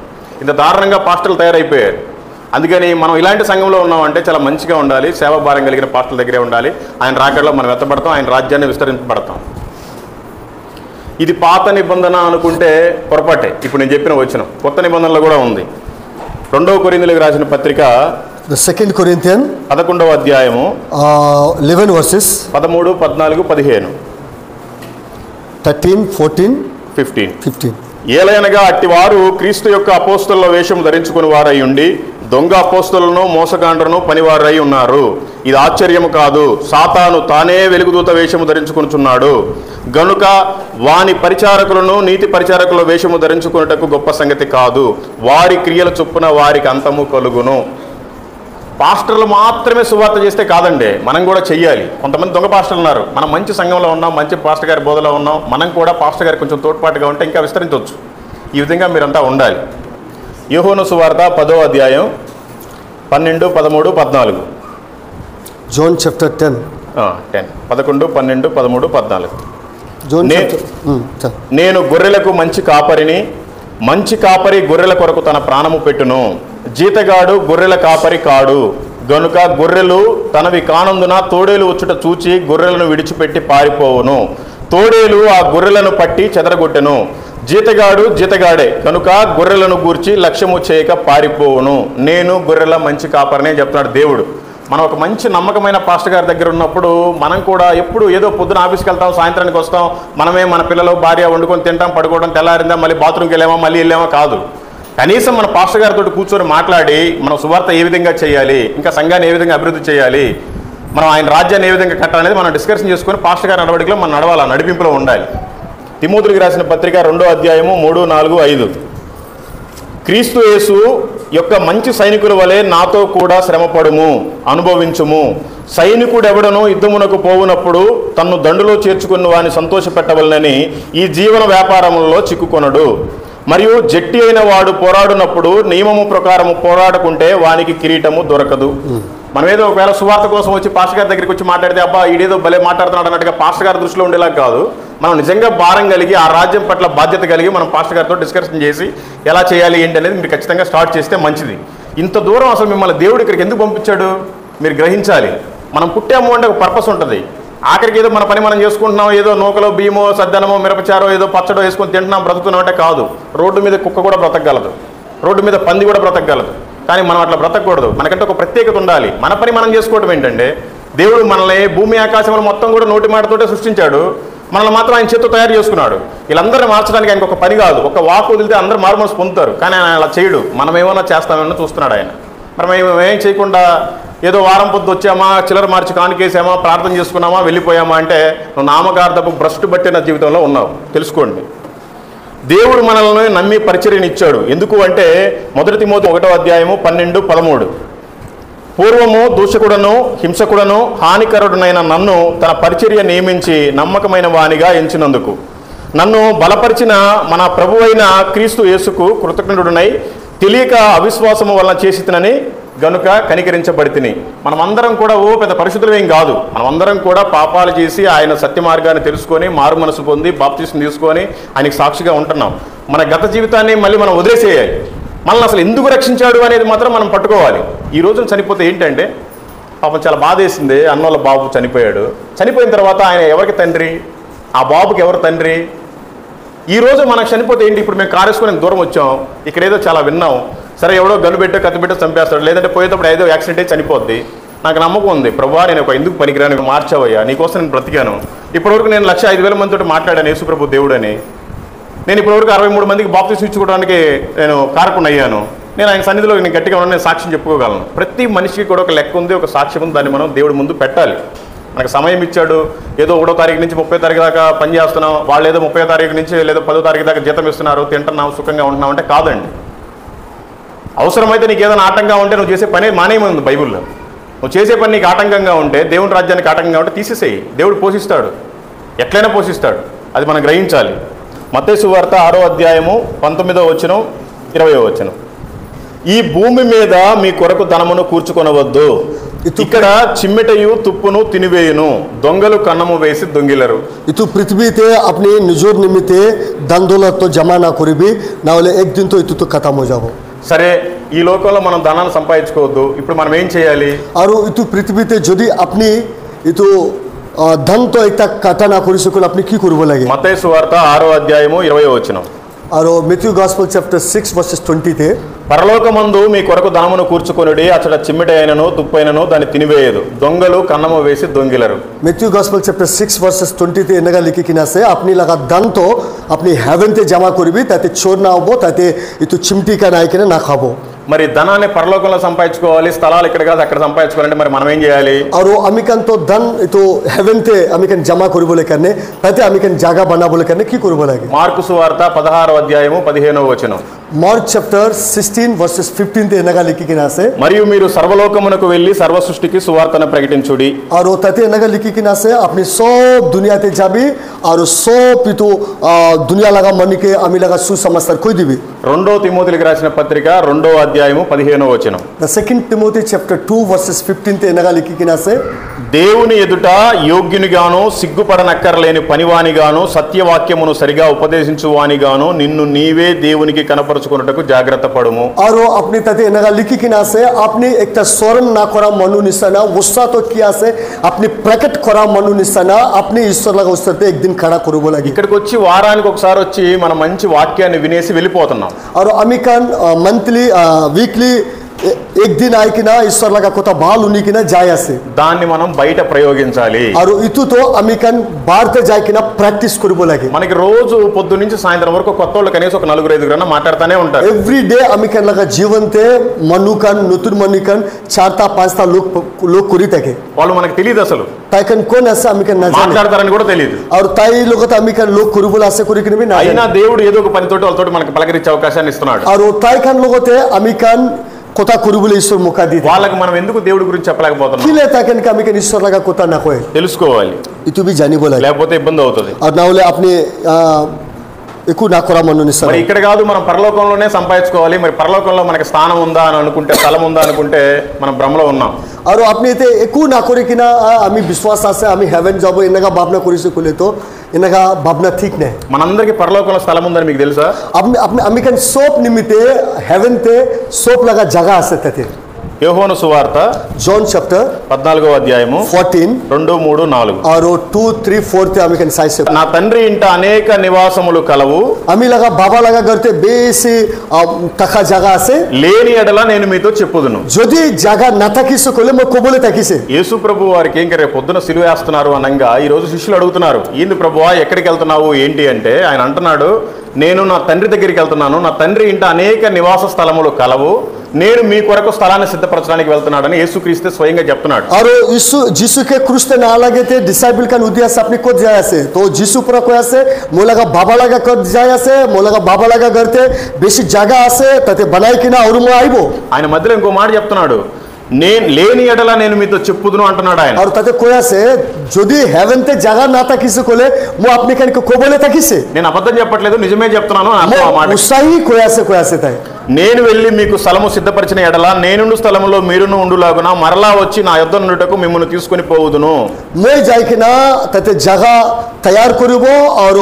ఇంత దారుణంగా పాస్టర్లు తయారైపోయారు అందుకని మనం ఇలాంటి సంఘంలో ఉన్నామంటే చాలా మంచిగా ఉండాలి సేవా భారం కలిగిన పాస్టర్ల దగ్గరే ఉండాలి ఆయన రాకడలో మనం ఎత్తబడతాం ఆయన రాజ్యాన్ని విస్తరింపబడతాం ఇది పాత నిబంధన అనుకుంటే పొరపాటే ఇప్పుడు నేను చెప్పిన వచనం కొత్త నిబంధనలో కూడా ఉంది 2వ కొరింథీయులకు రాసిన పత్రిక The 2 Corinthians 11వ అధ్యాయము 11 verses 13, 14, 15 13, 14, 15 15. ఏలయనగా అట్టివారు క్రీస్తు యొక్క అపోస్తలుల వేషం ధరించుకుని వారై ఉండి దొంగ అపోస్తలులను మోసగాండ్రను పనివారై ఉన్నారు ఇది ఆశ్చర్యము కాదు సాతాను తానే వెలుగుదూత వేషము ధరించుకొనుచున్నాడు గనుక వాని పరిచారకులను నీతి పరిచారకుల వేషము ధరించుకున్నటకు గొప్ప సంగతి కాదు వారి క్రియల చొప్పున వారికి అంతము కలుగును పాస్టర్లు మాత్రమే సువార్త చేస్తే కాదండి మనం కూడా చెయ్యాలి కొంతమంది దొంగ పాస్టర్లు ఉన్నారు మనం మంచి సంఘంలో ఉన్నాం మంచి పాస్టర్ గారి బోధలో ఉన్నాం మనం కూడా పాస్టర్ గారికి కొంచెం తోడ్పాటుగా ఉంటే ఇంకా విస్తరించవచ్చు ఈ విధంగా మీరంతా ఉండాలి యోహోను సువార్త 10వ అధ్యాయం 12, 13, 14 John chapter 10. 11, 12, 13, 14 John Ne- chapter 10. నేను గొర్రెలకు మంచి కాపరిని మంచి కాపరి గొర్రెల కొరకు తన ప్రాణము పెట్టును జీతగాడు గొర్రెల కాపరి కాడు గనుక గొర్రెలు తనవి కానందున తోడేలు వచ్చుట చూచి గొర్రెలను విడిచిపెట్టి పారిపోవును. తోడేలు ఆ గొర్రెలను పట్టి చెదరగొట్టెను. జీతగాడే కనుక గొర్రెలను గూర్చి లక్ష్యము చేయక పారిపోవును. నేను గొర్రెల మంచి కాపరినే చెప్తున్నాడు దేవుడు. మనం ఒక మంచి నమ్మకమైన పాస్టర్ గారి దగ్గర ఉన్నప్పుడు మనం కూడా ఎప్పుడు ఏదో పొద్దున ఆఫీస్కి వెళ్తాం, సాయంత్రానికి వస్తాం, మనమే మన పిల్లలు భార్య వండుకొని తింటాం, పడుకోవడం, తెల్లారిందా మళ్ళీ బాత్రూమ్కి వెళ్ళామా మళ్ళీ వెళ్ళామా కాదు. కనీసం మన పాస్టర్ గారితో కూర్చొని మాట్లాడి మనం సువార్త ఏ విధంగా చేయాలి, ఇంకా సంఘాన్ని ఏ విధంగా అభివృద్ధి చేయాలి, మనం ఆయన రాజ్యాన్ని ఏ విధంగా కట్టాలనేది మనం డిస్కషన్ చేసుకొని పాస్టర్ గారి నడవడికలో మనం నడవాలి, నడిపింపులో ఉండాలి. తిమోతికి రాసిన పత్రిక 2వ అధ్యాయము 3, 4, 5. క్రీస్తు యేసు యొక్క మంచి సైనికుల వలె నాతో కూడా శ్రమపడుము, అనుభవించుము. సైనికుడెవడనో యుద్ధమునకు పోవునప్పుడు తన్ను దండులో చేర్చుకున్న వాని సంతోషపెట్టవలనని ఈ జీవన వ్యాపారములలో చిక్కుకొనడు. మరియు జట్టి అయిన వాడు పోరాడునప్పుడు నియమము ప్రకారము పోరాడుకుంటే వానికి కిరీటము దొరకదు. మనం ఏదో ఒకవేళ సువార్త కోసం వచ్చి పాస్టర్ గారి దగ్గరికి వచ్చి మాట్లాడితే అబ్బా ఈడేదో భలే మాట్లాడుతున్నాడు అన్నట్టుగా పాస్టర్ గారి దృష్టిలో ఉండేలా కాదు. మనం నిజంగా భారం కలిగి ఆ రాజ్యం పట్ల బాధ్యత కలిగి మనం పాస్టర్ గారితో డిస్కషన్ చేసి ఎలా చేయాలి ఏంటి అనేది మీరు ఖచ్చితంగా స్టార్ట్ చేస్తే మంచిది. ఇంత దూరం అసలు మిమ్మల్ని దేవుడు ఇక్కడికి ఎందుకు పంపించాడు మీరు గ్రహించాలి. మనం పుట్టాము అంటే ఒక పర్పస్ ఉంటుంది. ఆఖరికి ఏదో మన పని మనం చేసుకుంటున్నాం, ఏదో నూకలో బియ్యమో సద్దనమో మిరపచారో ఏదో పచ్చడో వేసుకొని తింటున్నాం బ్రతుకుతున్నాం అంటే కాదు. రోడ్డు మీద కుక్క కూడా బ్రతకగలదు, రోడ్డు మీద పంది కూడా బ్రతకగలదు. కానీ మనం అట్లా బ్రతకూడదు. మనకంటే ఒక ప్రత్యేకత ఉండాలి. మన పని మనం చేసుకోవడం ఏంటంటే దేవుడు మనల్ని భూమి ఆకాశములు మొత్తం కూడా నోటి మాటతోటే సృష్టించాడు, మనల్ని మాత్రం ఆయన చేత్తో తయారు చేసుకున్నాడు. వీళ్ళందరినీ మార్చడానికి ఆయనకు ఒక పని కాదు, ఒక వాక్ వదిలితే అందరూ మారుమనసు పొందుతారు. కానీ ఆయన అలా చేయడు. మనం ఏమన్నా చేస్తామని చూస్తున్నాడు ఆయన. మరి మేము ఏం చేయకుండా ఏదో వారం పొద్దు వచ్చామా, చిల్లర మార్చి కానుకేసామా, ప్రార్థన చేసుకున్నామా, వెళ్ళిపోయామా అంటే నువ్వు నామకార్థపు భ్రష్టు పట్టిన జీవితంలో ఉన్నావు. తెలుసుకోండి. దేవుడు మనల్ని నమ్మి పరిచర్యనిచ్చాడు. ఎందుకు అంటే 1 తిమోతి 1వ అధ్యాయము 12, 13. పూర్వము దూషకుడను హింసకుడను హానికరుడునైన నన్ను తన పరిచర్య నియమించి నమ్మకమైన వానిగా ఎంచినందుకు నన్ను బలపరిచిన మన ప్రభువైన క్రీస్తు యేసుకు కృతజ్ఞుడునై తెలియక అవిశ్వాసము వలన చేసి తినని గనుక కనికరించబడి తిని. మనమందరం కూడా పెద్ద పరిశుద్ధులేం కాదు. మనమందరం కూడా పాపాలు చేసి ఆయన సత్య మార్గాన్ని తెలుసుకొని మారు మనసు పొంది బాప్తిస్మం తీసుకొని ఆయనకి సాక్షిగా ఉంటున్నాం. మన గత జీవితాన్ని మళ్ళీ మనం వదిలేసేయాలి. మనల్ని అసలు ఎందుకు రక్షించాడు అనేది మాత్రం మనం పట్టుకోవాలి. ఈ రోజున చనిపోతే ఏంటంటే పాపం చాలా బాధేసింది. అన్నోళ్ళ బాబు చనిపోయాడు. చనిపోయిన తర్వాత ఆయన ఎవరికి తండ్రి, ఆ బాబుకి ఎవరు తండ్రి? ఈ రోజు మనకు చనిపోతే ఏంటి? ఇప్పుడు మేము కారేసుకొని దూరం వచ్చాం, ఇక్కడ ఏదో చాలా విన్నాం, సరే ఎవడో గన్ను పెట్టో కత్తి పెట్టో చంపేస్తాడు, లేదంటే పోయేటప్పుడు ఏదో యాక్సిడెంట్ అయి చనిపోద్ది. నాకు నమ్మకం ఉంది, ప్రభువా నేను ఒక ఎందుకు పనికిరాని మార్చావయ్యా, నీకోసం నేను బ్రతికాను. ఇప్పటివరకు నేను 1,05,000 మందితో మాట్లాడాను యేసు ప్రభు దేవుడని. నేను ఇప్పటివరకు 63 మందికి బాప్తిస్మం ఇచ్చుకోవడానికి నేను కారకుండా అయ్యాను. నేను ఆయన సన్నిధిలో నేను గట్టిగా ఉన్నాను, నేను సాక్ష్యం చెప్పుకోగలను. ప్రతి మనిషికి కూడా ఒక లెక్క ఉంది, ఒక సాక్ష్యం ఉంది. దాన్ని మనం దేవుడి ముందు పెట్టాలి. మనకు సమయం ఇచ్చాడు. ఏదో 1వ తారీఖు నుంచి 30వ తారీఖు దాకా పని చేస్తున్నాం, వాళ్ళు ఏదో 30వ తారీఖు నుంచి లేదో 10వ తారీఖు దాకా జీతం ఇస్తున్నారు, తింటున్నాం, సుఖంగా ఉంటున్నాం అంటే కాదండి. అవసరమైతే నీకు ఏదైనా ఆటంకంగా ఉంటే నువ్వు చేసే పని మానేయమంది బైబిల్లో. నువ్వు చేసే పని నీకు ఆటంకంగా ఉంటే, దేవుని రాజ్యానికి ఆటంకంగా ఉంటే తీసేసేయి. దేవుడు పోషిస్తాడు, ఎట్లయినా పోషిస్తాడు. అది మనం గ్రహించాలి. మత్తయి సువార్త 6వ అధ్యాయము 19వ వచనం 20వ వచనం. ఈ భూమి మీద మీ కొరకు ధనమును కూర్చుకొనవద్దు, ఇక్కడ చిమ్మెటయు తుప్పును తినివేయును, దొంగలు కన్నము వేసి దొంగిలరు. ఇటు పృథ్వీతే अपने निजोर निमित्ते धन दौलत तो जमा ना करिबी ना बोले एक दिन तो इतु तो खत्म हो जाबो. సరే, ఈ లోకంలో మనం ధనాన్ని సంపాదించుకోవద్దు. ఇప్పుడు మనం ఏం చేయాలి? और इतु पृथ्वीते যদি আপনি ఇటు धन तो एक काटा ना करि सकल আপনি কি করব লাগে? మత్తయి సువార్త 6వ అధ్యాయము 20వ వచనం. और मैथ्यू गॉस्पेल चैप्टर 6 वर्सेस 20 తే పరలోకమందు మీ కొరకు ధనమును కూర్చుకొనుడి, అచ్చట చిమ్మెటైనను తుప్పైనను దాన్ని తినివేయదు, దొంగలు కన్నము వేసి దొంగిలరు. मैथ्यू गॉस्पेल चैप्टर 6 वर्सेस 20 তে এনেগা লিখি কিনা আছে আপনি লাগা धन तो আপনি হেভেন তে জমা করবি, তাতে চোর না হবো, তাতে ইতু চিমটি কা নাই কিনা না খাবো. మరి ధనాన్ని పరలోకంలో సంపాదించుకోవాలి, స్థలాలు ఇక్కడ కాదు అక్కడ సంపాదించుకోవాలంటే మరి మనం ఏం చేయాలి? और আমিকান তো धन ইতু হেভেন তে আমিকান জমা করিবলে কারণে তাতে আমিকান জায়গা বানাবলে কারণে কি করব লাগে? మార్కు సువార్త 16వ అధ్యాయము 15వ వచనం. మార్క్ चैप्टर 16 वर्सेस 15 তে এনেগা লিখি কিনা আছে మరియు మీరు సర్వలోకమునకు వెళ్ళి సర్వ సృష్టికి సువార్తను ప్రకటించుడి. और তাতে এনেগা লিখি কিনা আছে আপনি সব দুনিয়াতে যাবি আর সব ইতু দুনিয়া লাগা মনিকে আমি লাগা সুসমাচার কই দিবি. 2వ తిమోతికి రాసిన పత్రిక 2వ అధ్యాయము 15వ వచనం. The second Timothy chapter 2 verses 15 తే ఎనగా లిఖి किना से దేవుని ఎదుట యోగ్యునిగాను సిగ్గుపడనక్కర్లేని పనివానిగాను సత్యవాక్యమును సరిగా ఉపదేశించువానిగాను నిన్ను నీవే దేవునికి కనపరుచు సిద్ధపరచుకున్నటకు జాగ్రత్త పడుము. और अपनी तथे इनका लिखी किना से अपनी एक स्वरण ना करा मनु निशाना गुस्सा तो किया से अपनी प्रकट करा मनु निशाना अपनी ईश्वर लगा उस एक दिन खड़ा करू बोला. ఇక్కడికి వచ్చి వారానికి ఒకసారి వచ్చి మనం మంచి వాక్యాన్ని వినేసి వెళ్ళిపోతున్నాం. और अमिकन मंथली वीकली एक दिन आए कि ना ईश्वर लगा कोता बाल उन्हीं की ना जाया से దాన్ని మనం బయట ప్రయోగించాలి. और इतु तो अमिकन बाहर जाए कि ना प्रैक्टिस करू बोला. మనకి రోజు పొద్దు నుంచి సాయంత్రం వరకు కొత్త వాళ్ళు కనీసం ఒక 4-5 మాట్లాడుతూనే ఉంటారు. एवरी डे अमिकन लगा जीवन ते मनुकन नतुन मनुकन 4-5 लोग कुरी तके వాళ్ళు మనకు తెలియదు అసలు ताइकन कौन ऐसा अमिकन ना जाने మాట్లాడతారని కూడా తెలియదు. और ताई लोग तो अमिकन लोग कुरू बोला से कुरी की भी ना అయినా దేవుడు ఏదో ఒక పనితోటి వాళ్ళతోటి మనకి పలకరించే అవకాశాన్ని ఇస్తున్నాడు. और ताइकन लोग ते अमिकन कोता कुरू बोले ईश्वर मुका दी వాళ్ళకి మనం ఎందుకు దేవుడి గురించి చెప్పలేకపోతున్నాం? किले ताइकन का अमिकन ईश्वर लगा कोता ना कोई తెలుసుకోవాలి, इतु भी जानी बोला. లేకపోతే ఇబ్బంది అవుతుంది. और ना बोले अपने ఎక్కువ నా కొర మన్ను నిస్స మరి ఇక్కడ కాదు, మనం పరలోకంలోనే సంపాదించుకోవాలి. మరి పరలోకంలో మనకి స్థానం ఉందా అని అనుకుంటే, స్థలం ఉందా అనుకుంటే మనం భ్రమలో ఉన్నాం. और अपने ते एकू ना करे कि ना आम्ही विश्वास আছে आम्ही हेवन যাব इनका भावना करी से खुले तो इनका भावना ठीक नहीं. మనందరికీ పరలోకంలో స్థలం ఉందని మీకు తెలుసా? अपने अपने आम्ही कन सोप निमित्ते हेवन ते सोप लगा जगह আছে तते. యోహోను సువార్త जॉन चैप्टर 14వ అధ్యాయము 14 2, 3, 4. और 2, 3, 4 ते आम्ही कन साइसे నా తండ్రి ఇంట అనేక నివాసములు కలవు, आम्ही लगा बाबा लगा करते बेसी तखा जगह আছে లేని ఎడల నేను మీతో చెప్పుదును. যদি জায়গা না থাকিছে কোলে ম কোবলে থাকিছে. యేసు ప్రభు వారికి ఏం రేపు పొద్దున సిలువ వేస్తున్నారు అనంగా ఈ రోజు శిష్యులు అడుగుతున్నారు, ఏంది ప్రభువా ఎక్కడికి వెళ్తున్నావు ఏంటి అంటే, ఆయన అంటున్నాడు, నేను నా తండ్రి దగ్గరికి వెళ్తున్నాను, నా తండ్రి ఇంట అనేక నివాస స్థలములు కలవు, నేను మీ కొరకు స్థలాన్ని సిద్ధపరచడానికి వెళ్తున్నాడని యేసుక్రీస్తు స్వయంగా చెప్తున్నాడు. और यीशु जीसु के क्रूस ते ना लगे थे डिसाइपल का उद्देश्य अपने को जाया से तो जीसु पर को ऐसे मोलगा बाबा लगा कर जाया से मोलगा बाबा लगा करते बेसी जगह आसे तते बनाई कि ना और मो आइबो. ఆయన మధ్యలో ఇంకో మాట చెప్తున్నాడు, నేను లేని ఎడల నేను మీతో చెప్పుదును అంటున్నాడు ఆయన. और तते कोया से যদি हेवन ते जगह ना ताकिसे कोले मो अपने कन को बोले ताकिसे నేను అబద్ధం చెప్పట్లేదు, నిజమే చెప్తున్నాను అని అర్థం ఆ మాట. उसाही कोया से ताई నేను వెళ్ళి మీకు స్థలము సిద్ధపరిచిన ఎడల నేనుండు స్థలములో మీరును ఉండులాగున మరలా వచ్చి నా యొద్ద నుండుటకు మిమ్మల్ని తీసుకొని పోవుదును. मैं जाय कि ना तते जगह तैयार करिबो और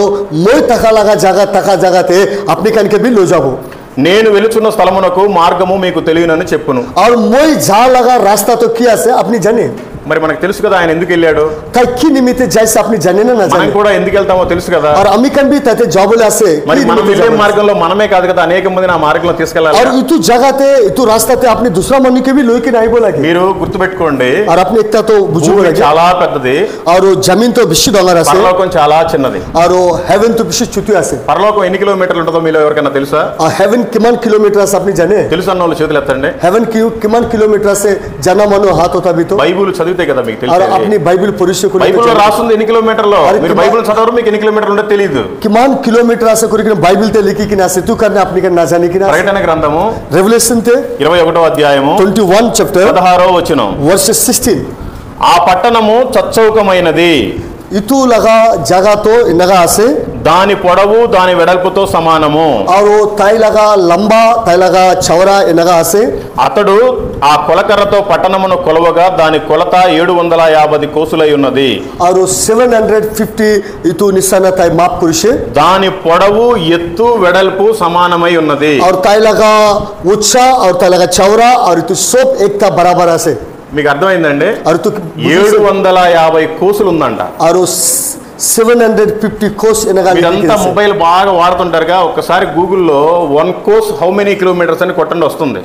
मोय तका लगा जगह ते अपने कन के भी लो जाबो. నేను వెలుచున్న స్థలమునకు మార్గము మీకు తెలియనని చెప్పును. और मोय जा लगा रास्ता तो किया से अपनी जाने. మరి మనకు తెలుసు కదా ఆయన ఎందుకు వెళ్ళాడు, की निमित्त जैसे अपनी जाने ना మనం जाने. కూడా ఎందుకు వెళ్తామో తెలుసు కదా. और अमी कन भी तते जॉबले आसे మరి మనం వెళ్ళే మార్గంలో మనమే కాదు కదా, అనేక మందిని ఆ మార్గంలో తీసుకెళ్ళాలి. और इतु जगह ते इतु रास्ता ते अपनी दूसरा मन के भी लोई के नहीं बोला మీరు గుర్తుపెట్టుకోండి, और अपने एकता तो बुझू భూమి बोला చాలా పెద్దది, और जमीन तो विश्व डॉलर आसे పరలోకం చాలా చిన్నది. और हेवन तो विश्व छुट्टी आसे. పరలోకం ఎన్ని కిలోమీటర్లు ఉంటుందో మీలో ఎవరికైనా తెలుసా? और हेवन किमान किलोमीटर से अपनी जाने తెలుసు అన్న వాళ్ళు చేతులు ఎత్తండి. हेवन किमान किलोमीटर से जाना मनो हाथ होता भी तो బైబిల్ చదివితే కదా మీకు और తెలుసు. अपनी बाइबल परिचय को బైబిల్లో రాస్తుంది ఎన్ని కిలోమీటర్లు, అరే మీరు బైబిల్ చదవరు, మీకు ఎన్ని కిలోమీటర్లు ఉంటే తెలియదు. किमान किलोमीटर से कोई बाइबल ते लिखी कि ना से तू करने अपनी का ना जाने की ना ప్రకటన గ్రంథము रेवलेशन ते 21వ అధ్యాయము 21 चैप्टर 16వ వచనం. वर्ष 16 ఆ పట్టణము చచ్చౌకమైనది, इतु लगा जगह तो नगा आसे దాని పొడవు దాని వెడల్పుతో సమానము. और वो ताई लगा लंबा ताई लगा चौड़ा नगा आसे. అతడు ఆ కొలకర్రతో పట్టణమును కొలవగా దాని కొలత 750 కోసులై ఉన్నది. और वो 750 इतु निशाना ताई माप कुरिशे దాని పొడవు ఎత్తు వెడల్పు సమానమై ఉన్నది. और ताई लगा ऊंचा और ताई लगा चौड़ा और इतु सब एकता बराबर आसे. మీకు అర్థమైందండి? और तू 750 కోసులు ఉందంట. और 750 कोस नगा మీరంతా మొబైల్ బాగా వాడుతుంటారుగా, ఒక్కసారి గూగుల్లో 1 కోస్ హౌ మెనీ కిలోమీటర్స్ అని కొట్టండి, వస్తుంది.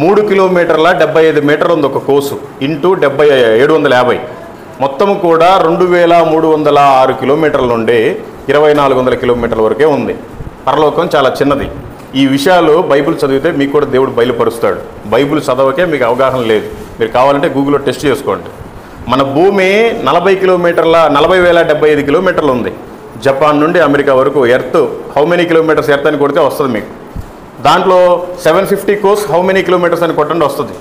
3 కిలోమీటర్ల 75 మీటర్ ఉంది ఒక కోసు ఇంటూ 750, మొత్తం కూడా 2306 కిలోమీటర్ల నుండి 2400 కిలోమీటర్ల వరకే ఉంది. పరలోకం చాలా చిన్నది. ఈ విషయాలు బైబిల్ చదివితే మీకు కూడా దేవుడు బయలుపరుస్తాడు. బైబిల్ చదవకే మీకు అవగాహన లేదు, మీరు కావాలంటే గూగుల్లో టెస్ట్ చేసుకోండి. మన భూమి 40,075 కిలోమీటర్లు ఉంది. జపాన్ నుండి అమెరికా వరకు earth how many kilometres earth అని కొడితే వస్తుంది మీకు. దాంట్లో 750 కోస్ హౌ మెనీ కిలోమీటర్స్ అని కొట్టండి, వస్తుంది.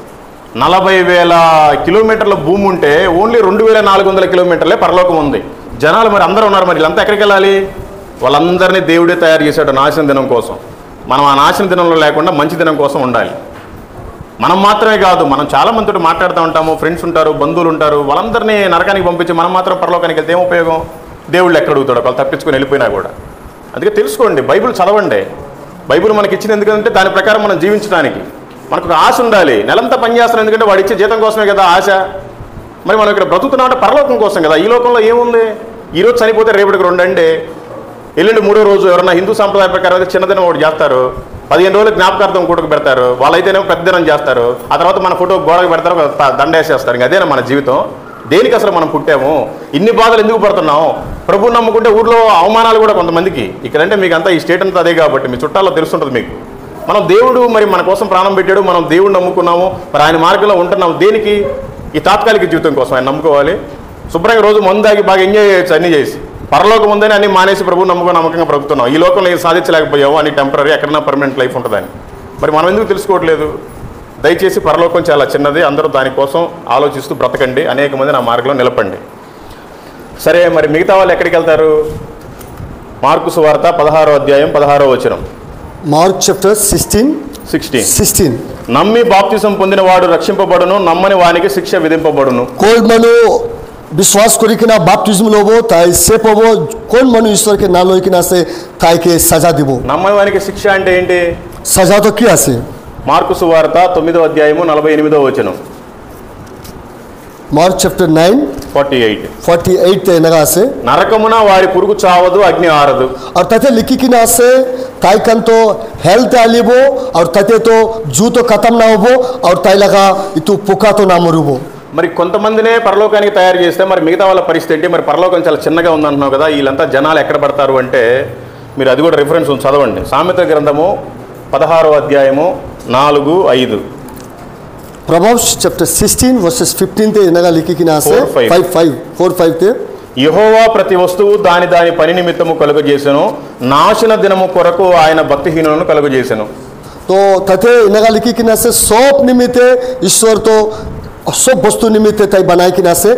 40,000 కిలోమీటర్ల భూమి ఉంటే ఓన్లీ 2,400 కిలోమీటర్లే పరలోకం ఉంది. జనాలు మరి అందరూ ఉన్నారు, మరి వీళ్ళంతా ఎక్కడికి వెళ్ళాలి? వాళ్ళందరినీ దేవుడే తయారు చేశాడు నాశన దినం కోసం. మనం ఆ నాశన దినంలో లేకుండా మంచి దినం కోసం ఉండాలి. మనం మాత్రమే కాదు, మనం చాలా మందితో మాట్లాడుతూ ఉంటాము, ఫ్రెండ్స్ ఉంటారు, బంధువులు ఉంటారు, వాళ్ళందరినీ నరకానికి పంపించి మనం మాత్రం పరలోకానికి వెళ్తే ఏం ఉపయోగం? దేవుళ్ళు ఎక్కడ అడుగుతాడు వాళ్ళు తప్పించుకొని వెళ్ళిపోయినా కూడా. అందుకే తెలుసుకోండి, బైబిల్ చదవండి. బైబిల్ మనకి ఇచ్చింది ఎందుకంటే దాని ప్రకారం మనం జీవించడానికి. మనకు ఒక ఆశ ఉండాలి. నెలంతా పనిచేస్తున్నాం ఎందుకంటే వాడు ఇచ్చే జీతం కోసమే కదా ఆశ. మరి మనం ఇక్కడ బ్రతుకుతున్నాం అంటే పరలోకం కోసం కదా. ఈ లోకంలో ఏముంది? ఈరోజు చనిపోతే రేపటికి 2 అండి, ఎల్లుండి 3వ రోజు ఎవరన్నా హిందూ సాంప్రదాయ ప్రకారం అయితే చిన్నదినం ఒకటి చేస్తారు, 15 రోజులు జ్ఞాపకార్థం కూటకు పెడతారు, వాళ్ళైతేనేమో పెద్ద దినం చేస్తారు, ఆ తర్వాత మన ఫోటో గోడకు పెడతారు, దండేసేస్తారు. ఇంకా అదేనా మన జీవితం? దేనికి అసలు మనం పుట్టాము? ఇన్ని బాధలు ఎందుకు పడుతున్నాం? ప్రభువు నమ్ముకుంటే ఊర్లో అవమానాలు కూడా కొంతమందికి. ఇక్కడంటే మీకు అంతా ఈ స్టేట్ అంతా అదే కాబట్టి మీ చుట్టాల్లో తెలుస్తుంటుంది మీకు. మనం దేవుడు మరి మన కోసం ప్రాణం పెట్టాడు, మనం దేవుడు నమ్ముకున్నాము, మరి ఆయన మార్గంలో ఉంటున్నాము. దేనికి? ఈ తాత్కాలిక జీవితం కోసం ఆయన నమ్ముకోవాలి. శుభ్రంగా రోజు మందాగి బాగా ఎంజాయ్ చేయొచ్చు అన్నీ చేసి. పరలోకం ఉందని అన్ని మానేసి ప్రభువు నమ్మకంగా బ్రతుకుతున్నాం. ఈ లోకంలో ఏం సాధించలేకపోయావు అని టెంపరీ, ఎక్కడన్నా పర్మనెంట్ లైఫ్ ఉంటుందని. మరి మనం ఎందుకు తెలుసుకోవట్లేదు? దయచేసి పరలోకం చాలా చిన్నది, అందరూ దానికోసం ఆలోచిస్తూ బ్రతకండి, అనేక మంది నా మార్గంలో నిలపండి. సరే, మరి మిగతా వాళ్ళు ఎక్కడికి వెళ్తారు? మార్కు సువార్త 16వ అధ్యాయం 16వ వచనం. మార్క్ చాప్టర్ 16 నమ్మి బాప్తిసం పొందిన వాడు రక్షింపబడును, నమ్మని వానికి శిక్ష విధింపబడును. कोई मनु विश्वास करिकिना बाप्तिज्म लोबो ताई सेप होबो, कोन मनु ईश्वर के नाम लइकिना से ताई के सजा दिबो. నమ్మని వానికి శిక్ష అంటే ఏంటి? सजा तो की आसे. మార్కు సువార్త 9వ అధ్యాయము 48వ వచనం. మార్క్ చాప్టర్ 9 48 ते नगा से నరకమున వారి పురుగు చావదు, అగ్ని ఆరదు. और तथे लिखिकिना से ताई कन तो हेल्थ आलिबो और तथे तो जू तो खत्म ना होबो और ताई लगा इतु पुका तो ना मरुबो. మరి కొంతమందినే పరలోకానికి తయారు చేస్తే మరి మిగతా వాళ్ళ పరిస్థితి ఏంటి? మరి పరలోకం చాలా చిన్నగా ఉందంటున్నావు కదా, వీళ్ళంతా జనాలు ఎక్కడ పడతారు అంటే మీరు అది కూడా రిఫరెన్స్ చదవండి. సామెత గ్రంథము 16వ అధ్యాయము 4, 5. Proverbs chapter 16 verses 15 ते नगा लिखिकिना से 4-5 ते యెహోవా ప్రతి వస్తువు దాని దాని పని నిమిత్తము కలుగజేసెను, నాశన దినము కొరకు ఆయన భక్తిహీనులను కలుగజేసెను. तो तथे नगा लिखिकिना से सब निमित्ते ईश्वर तो सब वस्तु निमित्ते ताई बनाइकिना से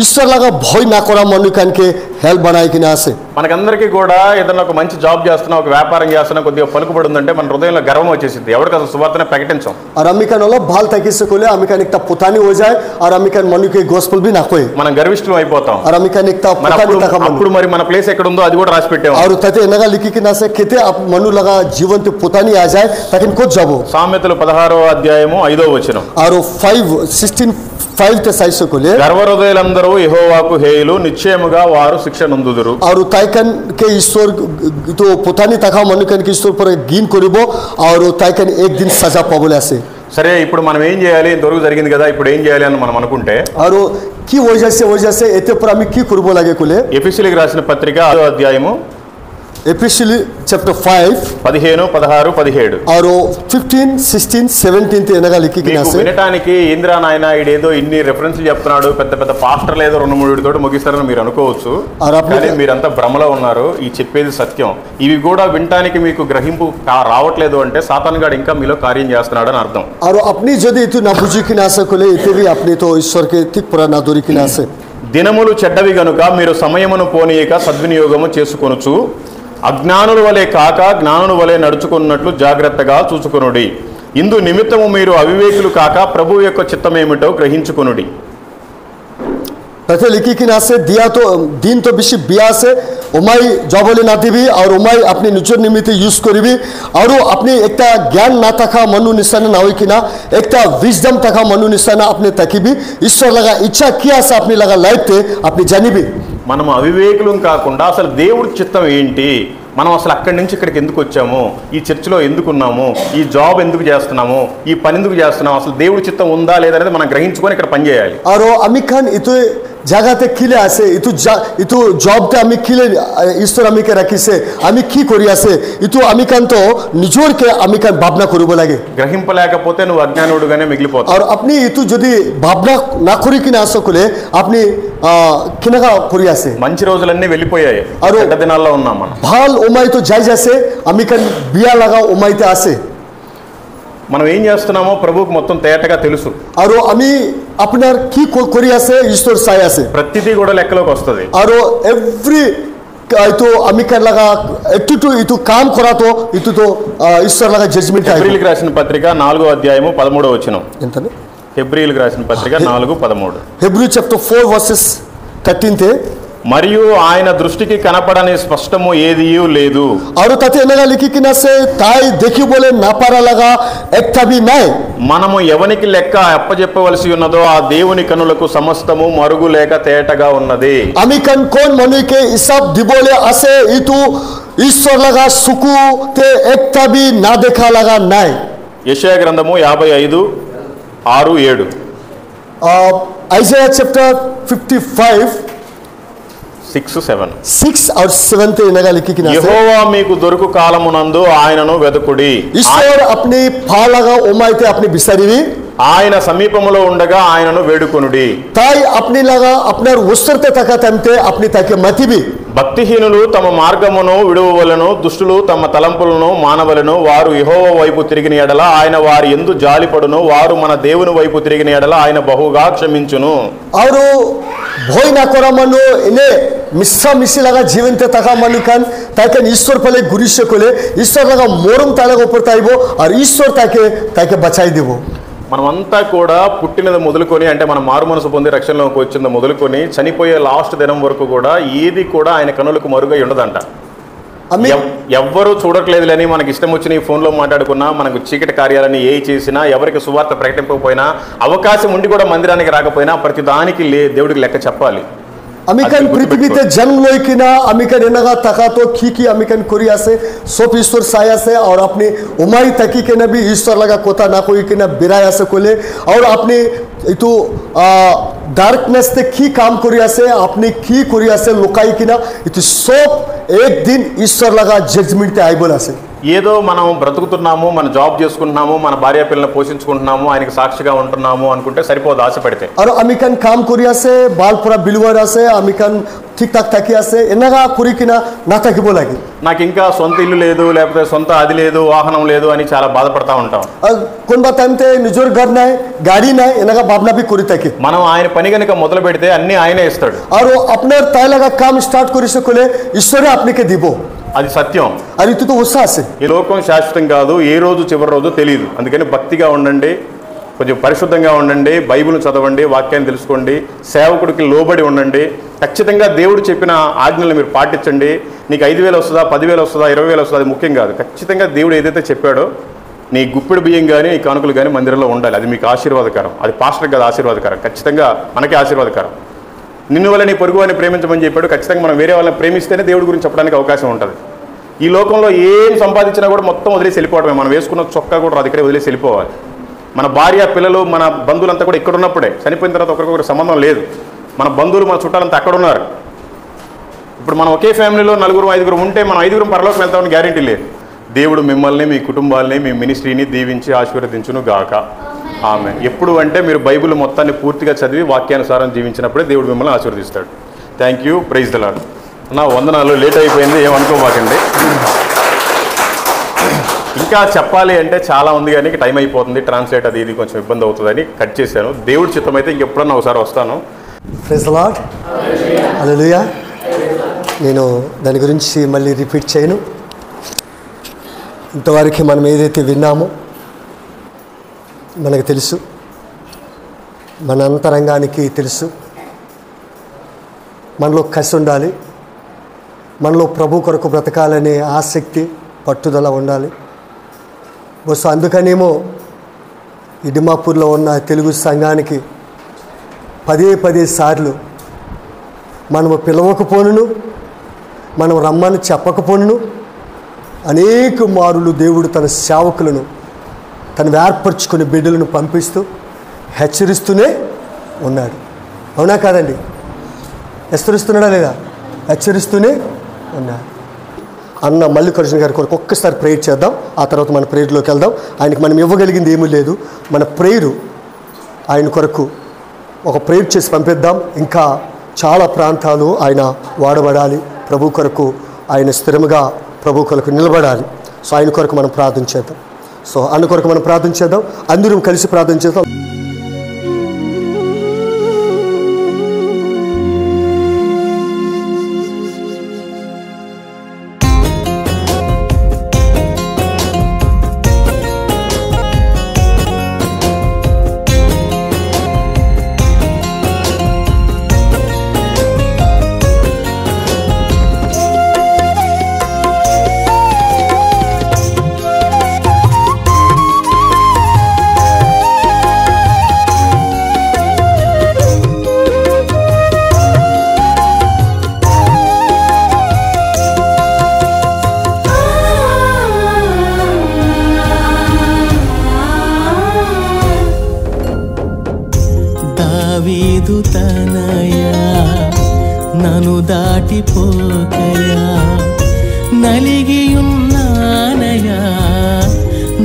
ईश्वर लगा भय ना करा मनुकान के हेल्प बनाइकिना से. మనకందరికీ కూడా ఏదైనా ఒక మంచి జాబ్ చేస్తున్నా, ఒక వ్యాపారం చేస్తున్నా, కొద్దిగా పలుకుబడి ఉందంటే మన హృదయంలో గర్వం వచ్చేసింది. ఎవరికి అసలు సువార్తనే ప్రకటించాం. और अमिकान वाला भाल ताकि से कोले अमिकान एकता पुतानी हो जाए और अमिकान मनु के गॉस्पेल भी ना कोई మనం గర్విష్ఠులం అయిపోతాం. और अमिकान एकता पुतानी तक అప్పుడు మరి మన ప్లేస్ ఎక్కడ ఉందో అది కూడా రాసి పెట్టాం. और तथे नगा लिखिकिना से केते आप मनु लगा जीवन तो पुतानी आ जाए ताकि को जाबो. సామెతలు 16వ అధ్యాయము 5వ వచనం. और 5:16 ते साइज से कोले గర్వహృదయులందరూ యెహోవాకు హేయులు, నిశ్చయముగా వారు శిక్ష నొందుదురు. और ताइकन के ईश्वर तो पुतानी तका मनुकन के ईश्वर पर गिन करिबो और ताइकन एक दिन सजा पाबोले आसे. సరే, ఇప్పుడు మనం ఏం చేయాలి? ఇంతవరకు జరిగింది కదా, ఇప్పుడు ఏం చేయాలి అని మనం అనుకుంటే और की वजह से एते पर आमी की करबो लागे कोले. ఎఫెసీయులకు రాసిన పత్రిక 6వ అధ్యాయము एपिसिल चैप्टर 5 15, 16, 17 और 15, 16, 17 ते नगा लिखिकिना से వినటానికి ఇంద్రా నాయన ఇడేదో ఇన్ని రెఫరెన్స్లు చెప్తున్నాడు, పెద్ద పెద్ద పాస్టర్లు ఏదో 2-3 తోటి ముగిస్తారని మీరు అనుకోవచ్చు. కానీ మీరంతా భ్రమలో ఉన్నారు. ఈ చెప్పేది సత్యం. ఇవి కూడా వినటానికి మీకు గ్రహింపు రావట్లేదు అంటే సాతానుగాడు ఇంకా మీలో కార్యం చేస్తున్నాడు అని అర్థం. और अपनी जदी इतु ना बुझिकिना से कोले इते भी अपनी तो ईश्वर के ठीक पर ना दूरिकिना से. దినములు చెడ్డవి గనుక మీరు సమయమును పోనీయక సద్వినియోగము చేసుకొనుచు అజ్ఞానుల వలె కాక జ్ఞానుల వలె నడుచుకున్నట్లు జాగ్రత్తగా చూచుకొనుడి. ఇందు నిమిత్తము మీరు అవివేకులు కాక ప్రభువు యొక్క చిత్తమేమిటో గ్రహించుకొనుడి. तथे लिखिकिना से दिया तो दिन तो बिशी बिया से उमाई जबले ना दिबी और उमाई अपनी निजर निमित्त यूज करिबी और अपनी एकता ज्ञान ना तका मनु निशान ना होई किना एकता विजडम तका मनु निशान अपने तकीबी ईश्वर लगा इच्छा किया से अपनी लगा लाइफ थे अपनी जानिबी. మనం అవివేకులం కాకుండా అసలు దేవుడి చిత్తం ఏంటి, మనం అసలు అక్కడి నుంచి ఇక్కడికి ఎందుకు వచ్చాము, ఈ చర్చిలో ఎందుకున్నాము, ఈ జాబ్ ఎందుకు చేస్తున్నాము, ఈ పని ఎందుకు చేస్తున్నాము, అసలు దేవుడి చిత్తం ఉందా లేదనేది మనం గ్రహించుకొని ఇక్కడ పని చేయాలి. और अमिकान इतु জায়গাতে কিলে আছে ইতু জবতে আমি কিলে ঈশ্বর আমিকে রাখিছে আমি কি করি আছে ইতু আমিকান তো নিজরকে আমিকান ভাবনা করব লাগে. గ్రహింపలేకపోతే నువ్వు అజ్ఞానుడుగానే మిగిలిపోతావు. और अपनी इतु যদি ভাবনা না করি কিনা আসলে আপনি কিనగా করি আছে. మంచి రోజులన్నీ వెళ్ళిపోయాయి, చెడ్డ దినాల్లో ఉన్నాం మనం. ভাল ওমাই তো যাই যাচ্ছে আমিকান বিয়া লাগা ওমাইতে আছে. మనం ఏం చేస్తున్నామో ప్రభువుకు మొత్తం తేటగా తెలుసు. और আমি আপনার কি করি আছে ঈশ্বর চাই আছে. ప్రతిదీ కూడా లెక్కలోకి వస్తుంది. और एवरी तो అమికాన్ లాగా ఎట్టు ఇటు కామ్ కరా తో ఇటు తో ఈశ్వర్ లాగా జడ్జ్మెంట్ అయ్యి. హెబ్రీయులకు రాసిన పత్రిక 4వ అధ్యాయము 13వ వచనం. ఎంతనే? హెబ్రీయులకు రాసిన పత్రిక 4:13. Hebrew chapter 4 verses 13 తే మరియు ఆయన దృష్టికి కనపడని స్పష్టము ఏదియూ లేదు. और तथे एनगा लिखिकिना से ताई देखी बोले ना पारा लगा एकता भी नहीं. మనము ఎవనికి లెక్క అప్పజెప్పవలసి ఉన్నదో ఆ దేవుని కనులకు సమస్తము మరుగు లేక తేటగా ఉన్నది. अमिकन कौन मनु के सब दिबोले असे इतु ईश्वर लगा सुकु ते एकता भी ना देखा लगा नहीं. యెషయా గ్రంథము 55:6-7. Isaiah chapter 55 6-7. 6 और 7 ते एनगा लिखिकिना से యెహోవా మీకు దొరుకు కాలమునందు ఆయనను వెదుకుడి. ईश्वर अपने फा लगा ओमाइते अपने बिसरीवी ఆయన సమీపములో ఉండగా ఆయనను వేడుకొనుడి. ताई अपनी लगा अपने वस्त्रते तका तमते अपनी तके मतिबी. భక్తిహీనులు తమ మార్గమును విడువవలెను, దుష్టులు తమ తలంపులను మానవలెను. వారు యెహోవా వైపు తిరిగిన ఎడల ఆయన వారి యందు జాలిపడును. వారు మన దేవుని వైపు తిరిగిన ఎడల ఆయన బహుగా క్షమించును. और भोय ना करा मनु इने मिस्सा मिसी लगा जीवन ते तका मनु कन ताके ईश्वर पले गुरिशे कोले ईश्वर लगा मोरम तालगा ऊपर ताइबो और ईश्वर ताके ताके बचाई देबो. మనమంతా కూడా పుట్టినది మొదలుకొని అంటే మన మారు మనసు పొంది రక్షణలోకి వచ్చింది మొదలుకొని చనిపోయే లాస్ట్ దినం వరకు కూడా ఏది కూడా ఆయన కనులకు మరుగై ఉండదంట. ఎవ్వరూ చూడట్లేదులని మనకి ఇష్టం వచ్చిన ఈ ఫోన్లో మాట్లాడుకున్నా, మనకు చీకటి కార్యాలని ఏ చేసినా, ఎవరికి సువార్త ప్రకటింపకపోయినా, అవకాశం ఉండి కూడా మందిరానికి రాకపోయినా ప్రతి దానికి దేవుడికి లెక్క చెప్పాలి. अमिकन पृथ्वी ते जन्म लोइकिना अमिकन एनगा तका तो खीकी अमिकन कोरिया से सोप ईश्वर साया से और अपने उमाई तकी के नबी ईश्वर लगा कोता ना कोई के ना बिराया से कोले और अपने इतु डार्कनेस ते खी काम कोरिया से अपने खी कोरिया से लुकाई किना इतु सोप एक दिन ईश्वर लगा जजमेंट ते आई बोला से ఏదో మనం బ్రతుకుతున్నాము, మన జాబ్ చేసుకుంటున్నాము, మన భార్య పిల్లల్ని పోషించుకుంటున్నాము, ఆయనకి సాక్షిగా ఉంటున్నాము అనుకుంటే సరిపోదు, ఆశ పడితే. और अमिकन काम कोरिया से बाल पूरा बिलवरा से अमिकन ठीक ठाक तकिया से एनगा कुरी किना ना तकी बोलागी. నాకు ఇంకా సొంత ఇల్లు లేదు, లేకపోతే సొంత అది లేదు, వాహనం లేదు అని చాలా బాధపడతా ఉంటాం. कौन बताते निजोर घर ना गाड़ी ना एनगा भावना भी कुरी तकी. మనం ఆయన పని కనుక మొదలు పెడితే అన్ని ఆయనే ఇస్తాడు. और अपने ताई लगा काम स्टार्ट करी से कोले ईश्वर अपने के दिबो. అది సత్యం. అది తు ఉత్సాహ से ఈ లోకం శాశ్వతం కాదు, ఏ రోజు చివరి రోజు తెలియదు. అందుకని భక్తిగా ఉండండి, కొంచెం పరిశుద్ధంగా ఉండండి, బైబిల్ చదవండి, వాక్యాన్ని తెలుసుకోండి, సేవకుడికి లోబడి ఉండండి. ఖచ్చితంగా దేవుడు చెప్పిన ఆజ్ఞలు మీరు పాటించండి. నీకు 5,000 వస్తుందా, 10,000 వస్తుందా, 20,000 వస్తుందా, అది ముఖ్యం కాదు. ఖచ్చితంగా దేవుడు ఏదైతే చెప్పాడో నీ గుప్పిడి బియ్యం కానీ నీ కానుకలు కానీ మందిరంలో ఉండాలి. అది మీకు ఆశీర్వాదకరం. అది పాస్టర్కి కాదు ఆశీర్వాదకరం, ఖచ్చితంగా మనకే ఆశీర్వాదకరం. నిన్ను వల్ల నీ పొరుగు వారిని ప్రేమించమని చెప్పాడు. ఖచ్చితంగా మనం వేరే వాళ్ళని ప్రేమిస్తేనే దేవుడి గురించి చెప్పడానికి అవకాశం ఉంటుంది. ఈ లోకంలో ఏం సంపాదించినా కూడా మొత్తం వదిలేసి వెళ్ళిపోవడమే. మనం వేసుకున్న చొక్కా కూడా అది ఇక్కడే వదిలేసి వెళ్ళిపోవాలి. మన భార్య పిల్లలు మన బంధువులంతా కూడా ఇక్కడ ఉన్నప్పుడే, చనిపోయిన తర్వాత ఒకరికొకరు సంబంధం లేదు. మన బంధువులు మన చుట్టాలంతా అక్కడ ఉన్నారు. ఇప్పుడు మనం ఒకే ఫ్యామిలీలో 4-5 ఉంటే మనం 5 పరలోకి వెళ్తామని గ్యారెంటీ లేదు. దేవుడు మిమ్మల్ని, మీ కుటుంబాలని, మీ మినిస్ట్రీని దీవించి ఆశీర్వదించును గాక. ఆమె ఎప్పుడు అంటే మీరు బైబిల్ మొత్తాన్ని పూర్తిగా చదివి వాక్యానుసారం జీవించినప్పుడే దేవుడు మిమ్మల్ని ఆశీర్వదిస్తాడు. Thank you. Praise the lord. నా వందనాలు. లేట్ అయిపోయింది, ఏమనుకోమాకండి. ఇంకా చెప్పాలి అంటే చాలా ఉంది కానీ టైం అయిపోతుంది. ట్రాన్స్లేట్ అది ఇది కొంచెం ఇబ్బంది అవుతుందని కట్ చేశాను. దేవుడి చిత్తం అయితే ఇంకెప్పుడన్నా ఒకసారి వస్తాను. Praise the Lord. హల్లెలూయా. నేను దాని గురించి మళ్ళీ రిపీట్ చేయను. ఇంతవరకు మనం ఏదైతే విన్నామో మనకు తెలుసు, మన అంతరంగానికి తెలుసు. మనలో కసి ఉండాలి, మనలో ప్రభు కొరకు బ్రతకాలనే ఆసక్తి, పట్టుదల ఉండాలి. బహుశా అందుకనేమో ఈ డిమాపూర్లో ఉన్న తెలుగు సంఘానికి 10 సార్లు మనము పిలవకపోనును, మనం రమ్మని చెప్పకపోనును, అనేక మారులు దేవుడు తన సేవకులను, తను ఏర్పరచుకునే బిడ్డలను పంపిస్తూ హెచ్చరిస్తూనే ఉన్నాడు. అవునా కాదండి? హెచ్చరిస్తున్నాడా లేదా? హెచ్చరిస్తూనే ఉన్నాడు. అన్న మల్లికార్జున గారి కొరకు ఒక్కసారి ప్రేయర్ చేద్దాం. ఆ తర్వాత మన ప్రేయర్లోకి వెళ్దాం. ఆయనకి మనం ఇవ్వగలిగింది ఏమీ లేదు. మన ప్రేయరు ఆయన కొరకు ఒక ప్రేయర్ చేసి పంపిద్దాం. ఇంకా చాలా ప్రాంతాలు ఆయన వాడబడాలి. ప్రభు కొరకు ఆయన స్థిరముగా ప్రభు కొరకు నిలబడాలి. సో ఆయన కొరకు మనం ప్రార్థన చేద్దాం. సో అన్న కొరకు మనం ప్రార్థన చేద్దాం. అందరం కలిసి ప్రార్థన చేద్దాం. దావీదు తనయా నన్ను దాటిపోకయా నలిగియున్నానయా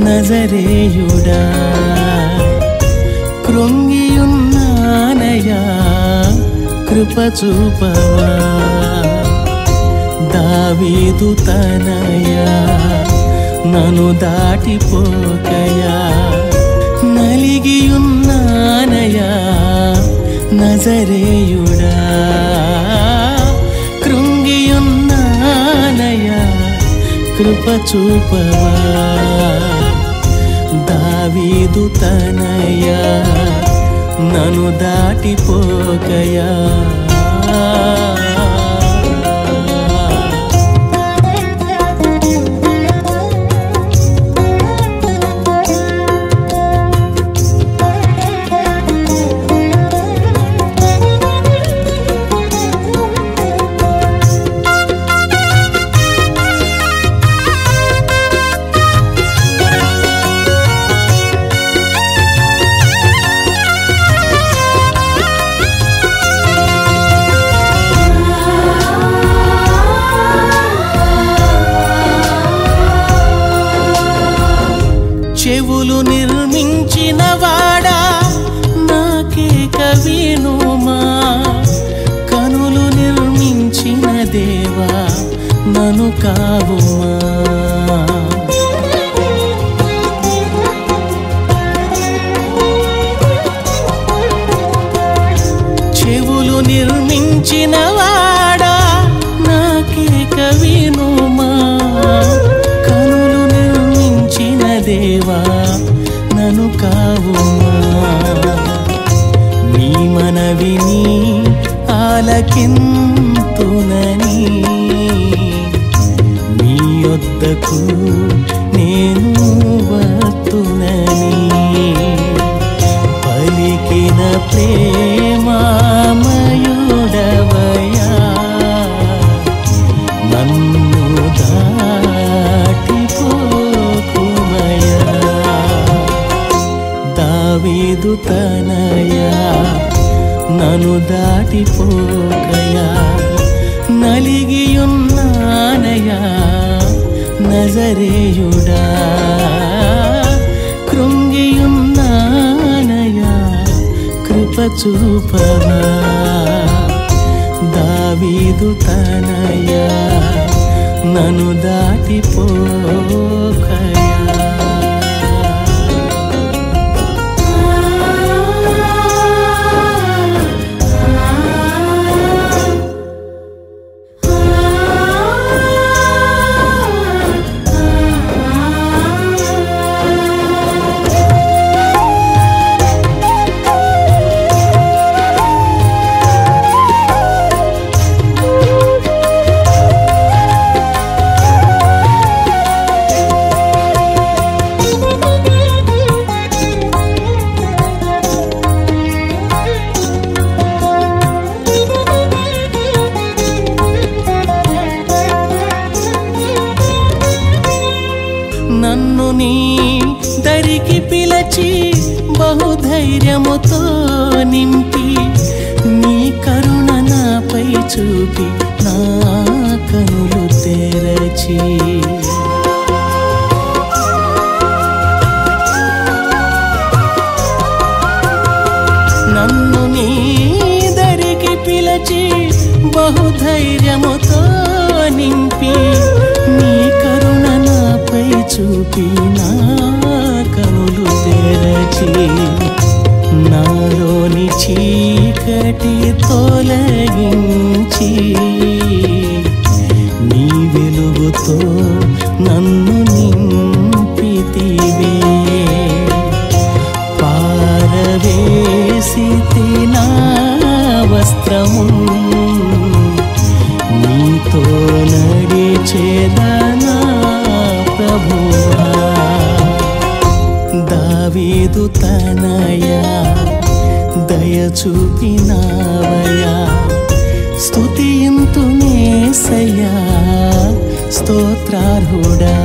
నజరేయుడా కృంగియున్నానయా కృప చూపవా దావీదు తనయా నన్ను దాటిపోకయా నలిగియున్నానయా నజరేయుడా కృంగియున్నానయా కృప చూపవా దావీదు తనయా నన్ను దాటిపోకయా చెవులు నిర్మించిన వాడా నాకేక వినుమా కనులు నిర్మించిన దేవా నన్ను కావుమా చెవులు నిర్మించిన వాడా నాకేక వినుమా దేవా నన్ను కావుమా నీ మనవిని ఆలకింతునని నీ యొద్దకు నేను వత్తునని పలికిన ప్రేమామయుడవయా నన్ను దావీదు తనయా నన్ను దాటిపోకయా నలిగియున్నానయా నజరేయుడా కృంగియున్నానయా కృప చూపవా దావీదు తనయా నన్ను దాటిపోకయా నన్ను నీ దరికి పిలచి బహుధైర్యముతో నింపి నీ కరుణ నాపై చూపి నా కనులు తెరచి నన్ను నీ దరికి పిలచి బహుధైర్యముతో నింపి నీ కరుణ నాపై చూపి నా కనులు తెరచి నాలోని చీకటి తొలగించి నీ వెలుగుతో నన్ను నింపితివే పారవేసితి నా వస్త్రము నీతో నడిచేదనా ప్రభువా దావీదు తనయా దయ చూపినావయా స్తుతింతునేసయ్యా స్తోత్రార్హుడా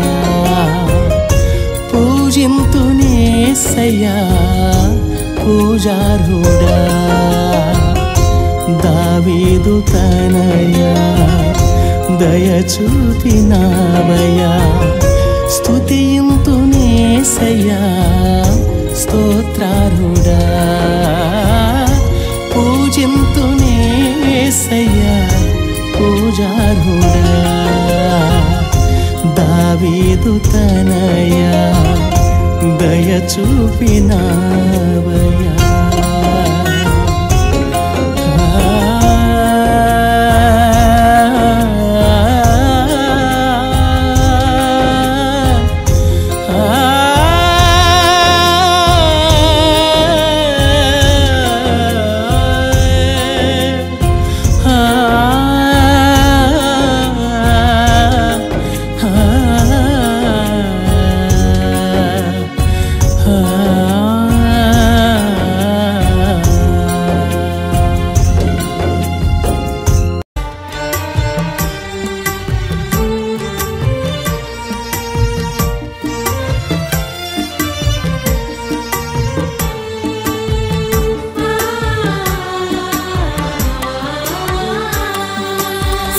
పూజింతునేసయ్యా పూజార్హుడా దావీదు తనయా దయచూపినావయా స్తుతింతునేసయ్యా స్తోత్రారుడా పూజింతునేసయ్యా పూజారుడా దావీదు తనయా దయచూపినావయా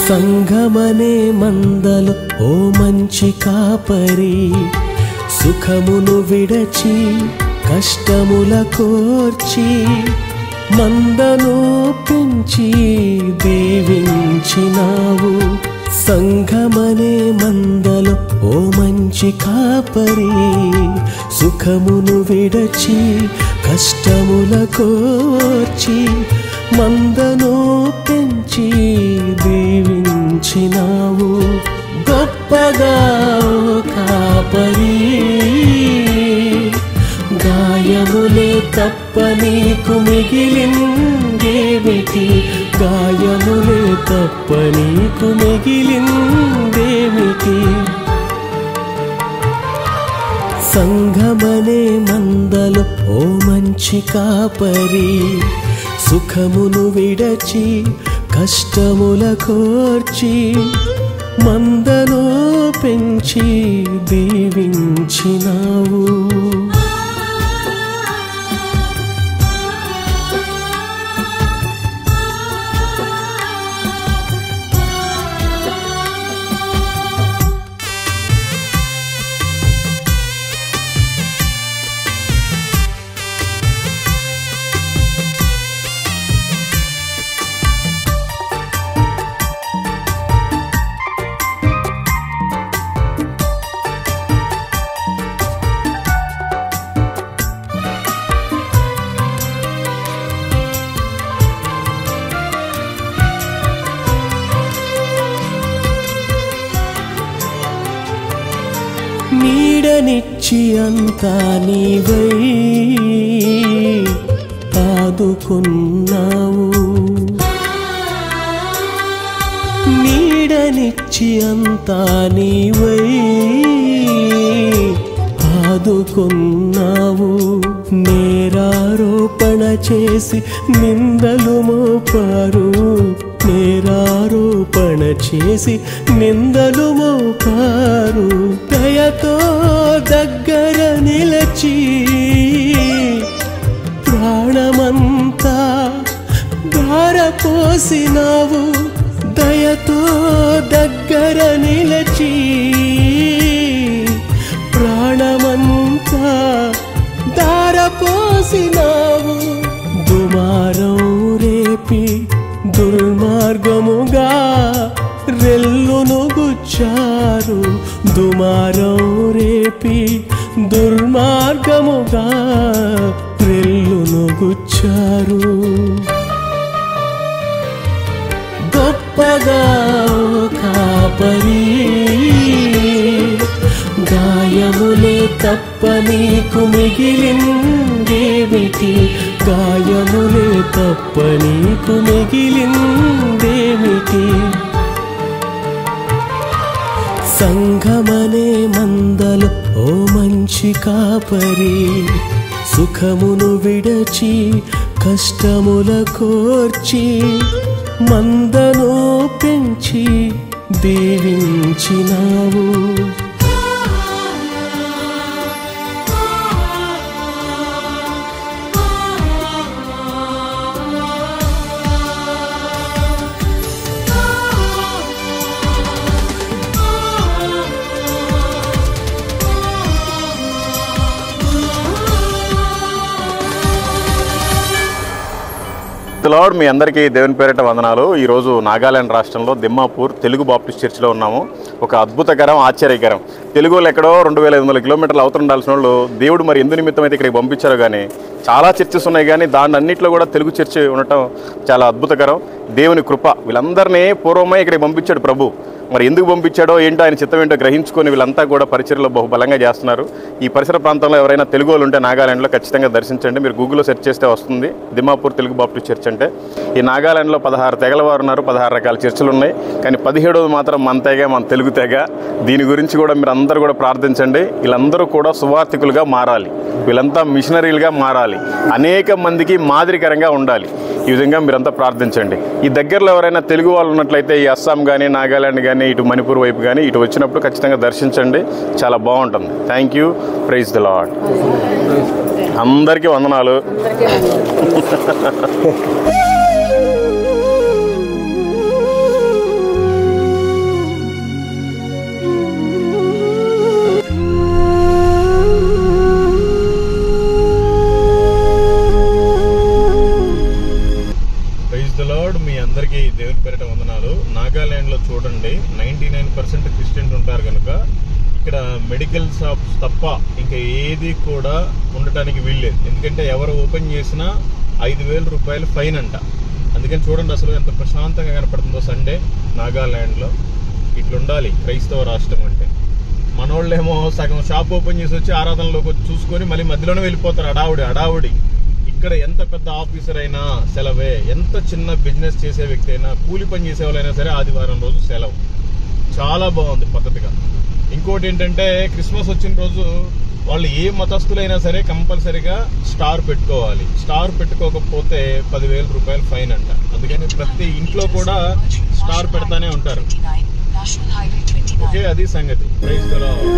సంఘమనే మందలు ఓ మంచి కాపరి సుఖమును విడచి కష్టముల కోర్చి మందను పెంచి దీవించినావు సంఘమనే మందలు ఓ మంచి కాపరి సుఖమును విడచి కష్టముల కోర్చి మందను పెంచి దీవించినావు గొప్పగా కాపరి గాయములే తప్ప నీకు మిగిలిందేమిటి గాయములే తప్ప నీకు మిగిలిందేమిటి సంఘమనే మందలు ఓ మంచి కాపరి సుఖమును విడచి కష్టముల కోర్చి మందను పెంచి దీవించినావు నీడనిచ్చి అంతా నీవై ఆదుకున్నావు నీడనిచ్చి అంతా నీవై ఆదుకున్నావు నేరారోపణ చేసి నిందలు మోపారు నేరారోపణ చేసి నిందలు మోపారు దయతో దగ్గర నిలచి ప్రాణమంతా ధారపోసినావు దయతో దగ్గర నిలచి ప్రాణమంతా ధారపోసినావు దుమారం రేపి దుర్మార్గముగా రెల్లును గుచ్చారు దుమారం రేపి దుర్మార్గముగా రెల్లును గుచ్చారు గొప్పగా కాపరి గాయములే తప్ప నీకు మిగిలిందేమిటి గాయములే తప్ప నీకు మిగిలిందేమిటి సంఘమనే మందలు ఓ మంచి కాపరి సుఖమును విడచి కష్టముల కోర్చి మందను పెంచి దీవించినావు లార్డ్, మీ అందరికీ దేవుని పేరిట వందనాలు. ఈరోజు నాగాలాండ్ రాష్ట్రంలో దిమ్మాపూర్ తెలుగు బాప్టిస్ట్ చర్చిలో ఉన్నాము. ఒక అద్భుతకరం, ఆశ్చర్యకరం. తెలుగు వాళ్ళు ఎక్కడో 2500 కిలోమీటర్లు అవతల ఉండాల్సిన వాళ్ళు దేవుడు మరి ఎందు నిమిత్తం అయితే ఇక్కడికి పంపించారో కానీ చాలా చర్చెస్ ఉన్నాయి, కానీ దాని అన్నింటిలో కూడా తెలుగు చర్చి ఉండటం చాలా అద్భుతకరం. దేవుని కృప. వీళ్ళందరినీ పూర్వమే ఇక్కడికి పంపించాడు ప్రభు. మరి ఎందుకు పంపించాడో ఏంటో, ఆయన చిత్తం ఏంటో గ్రహించుకొని వీళ్ళంతా కూడా పరిచర్యలో బహుబలంగా చేస్తున్నారు. ఈ పరిసర ప్రాంతంలో ఎవరైనా తెలుగు వాళ్ళు ఉంటే నాగాలాండ్లో ఖచ్చితంగా దర్శించండి. మీరు గూగుల్లో సెర్చ్ చేస్తే వస్తుంది దిమ్మాపూర్ తెలుగు బాప్టిస్ట్ చర్చ్ అంటే. ఈ నాగాలాండ్లో 16 తెగల వారు ఉన్నారు, 16 రకాల చర్చిలు ఉన్నాయి, కానీ 17వ మాత్రం మన తెగ, మన తెలుగు తెగ. దీని గురించి కూడా మీరు అందరూ కూడా ప్రార్థించండి. వీళ్ళందరూ కూడా సువార్థికులుగా మారాలి, వీళ్ళంతా మిషనరీలుగా మారాలి, అనేక మందికి మాదిరికరంగా ఉండాలి. ఈ విధంగా మీరంతా ప్రార్థించండి. ఈ దగ్గరలో ఎవరైనా తెలుగు వాళ్ళు ఉన్నట్లయితే ఈ అస్సాం కానీ, నాగాలాండ్ కానీ, ఇటు మణిపూర్ వైపు కానీ ఇటు వచ్చినప్పుడు ఖచ్చితంగా దర్శించండి, చాలా బాగుంటుంది. Thank you. Praise the lord. అందరికీ వందనాలు. మీ అందరికీ దేవుని పేరిట వందనాలు. నాగాలాండ్లో చూడండి 99% క్రిస్టియన్స్ ఉంటారు కనుక ఇక్కడ మెడికల్ షాప్స్ తప్ప ఇంకా ఏది కూడా ఉండటానికి వీల్లేదు. ఎందుకంటే ఎవరు ఓపెన్ చేసినా 5,000 రూపాయలు ఫైన్ అంట. అందుకని చూడండి అసలు ఎంత ప్రశాంతంగా కనపడుతుందో సండే నాగాలాండ్లో. ఇట్లుండాలి క్రైస్తవ రాష్ట్రం అంటే. మనోళ్ళేమో సగం షాప్ ఓపెన్ చేసి వచ్చి ఆరాధనలోకి వచ్చి చూసుకొని మళ్ళీ మధ్యలోనే వెళ్ళిపోతారు. అడావుడి. ఇక్కడ ఎంత పెద్ద ఆఫీసర్ అయినా సెలవే, ఎంత చిన్న బిజినెస్ చేసే వ్యక్తి అయినా, కూలి పని చేసే వాళ్ళైనా సరే ఆదివారం రోజు సెలవు. చాలా బాగుంది పద్ధతిగా. ఇంకోటి ఏంటంటే క్రిస్మస్ వచ్చిన రోజు వాళ్ళు ఏ మతస్థులైనా సరే కంపల్సరీగా స్టార్ పెట్టుకోవాలి. స్టార్ పెట్టుకోకపోతే 10,000 రూపాయలు ఫైన్ అంట. అందుకని ప్రతి ఇంట్లో కూడా స్టార్ పెడతానే ఉంటారు. ఓకే, అది సంగతి. Praise the lord.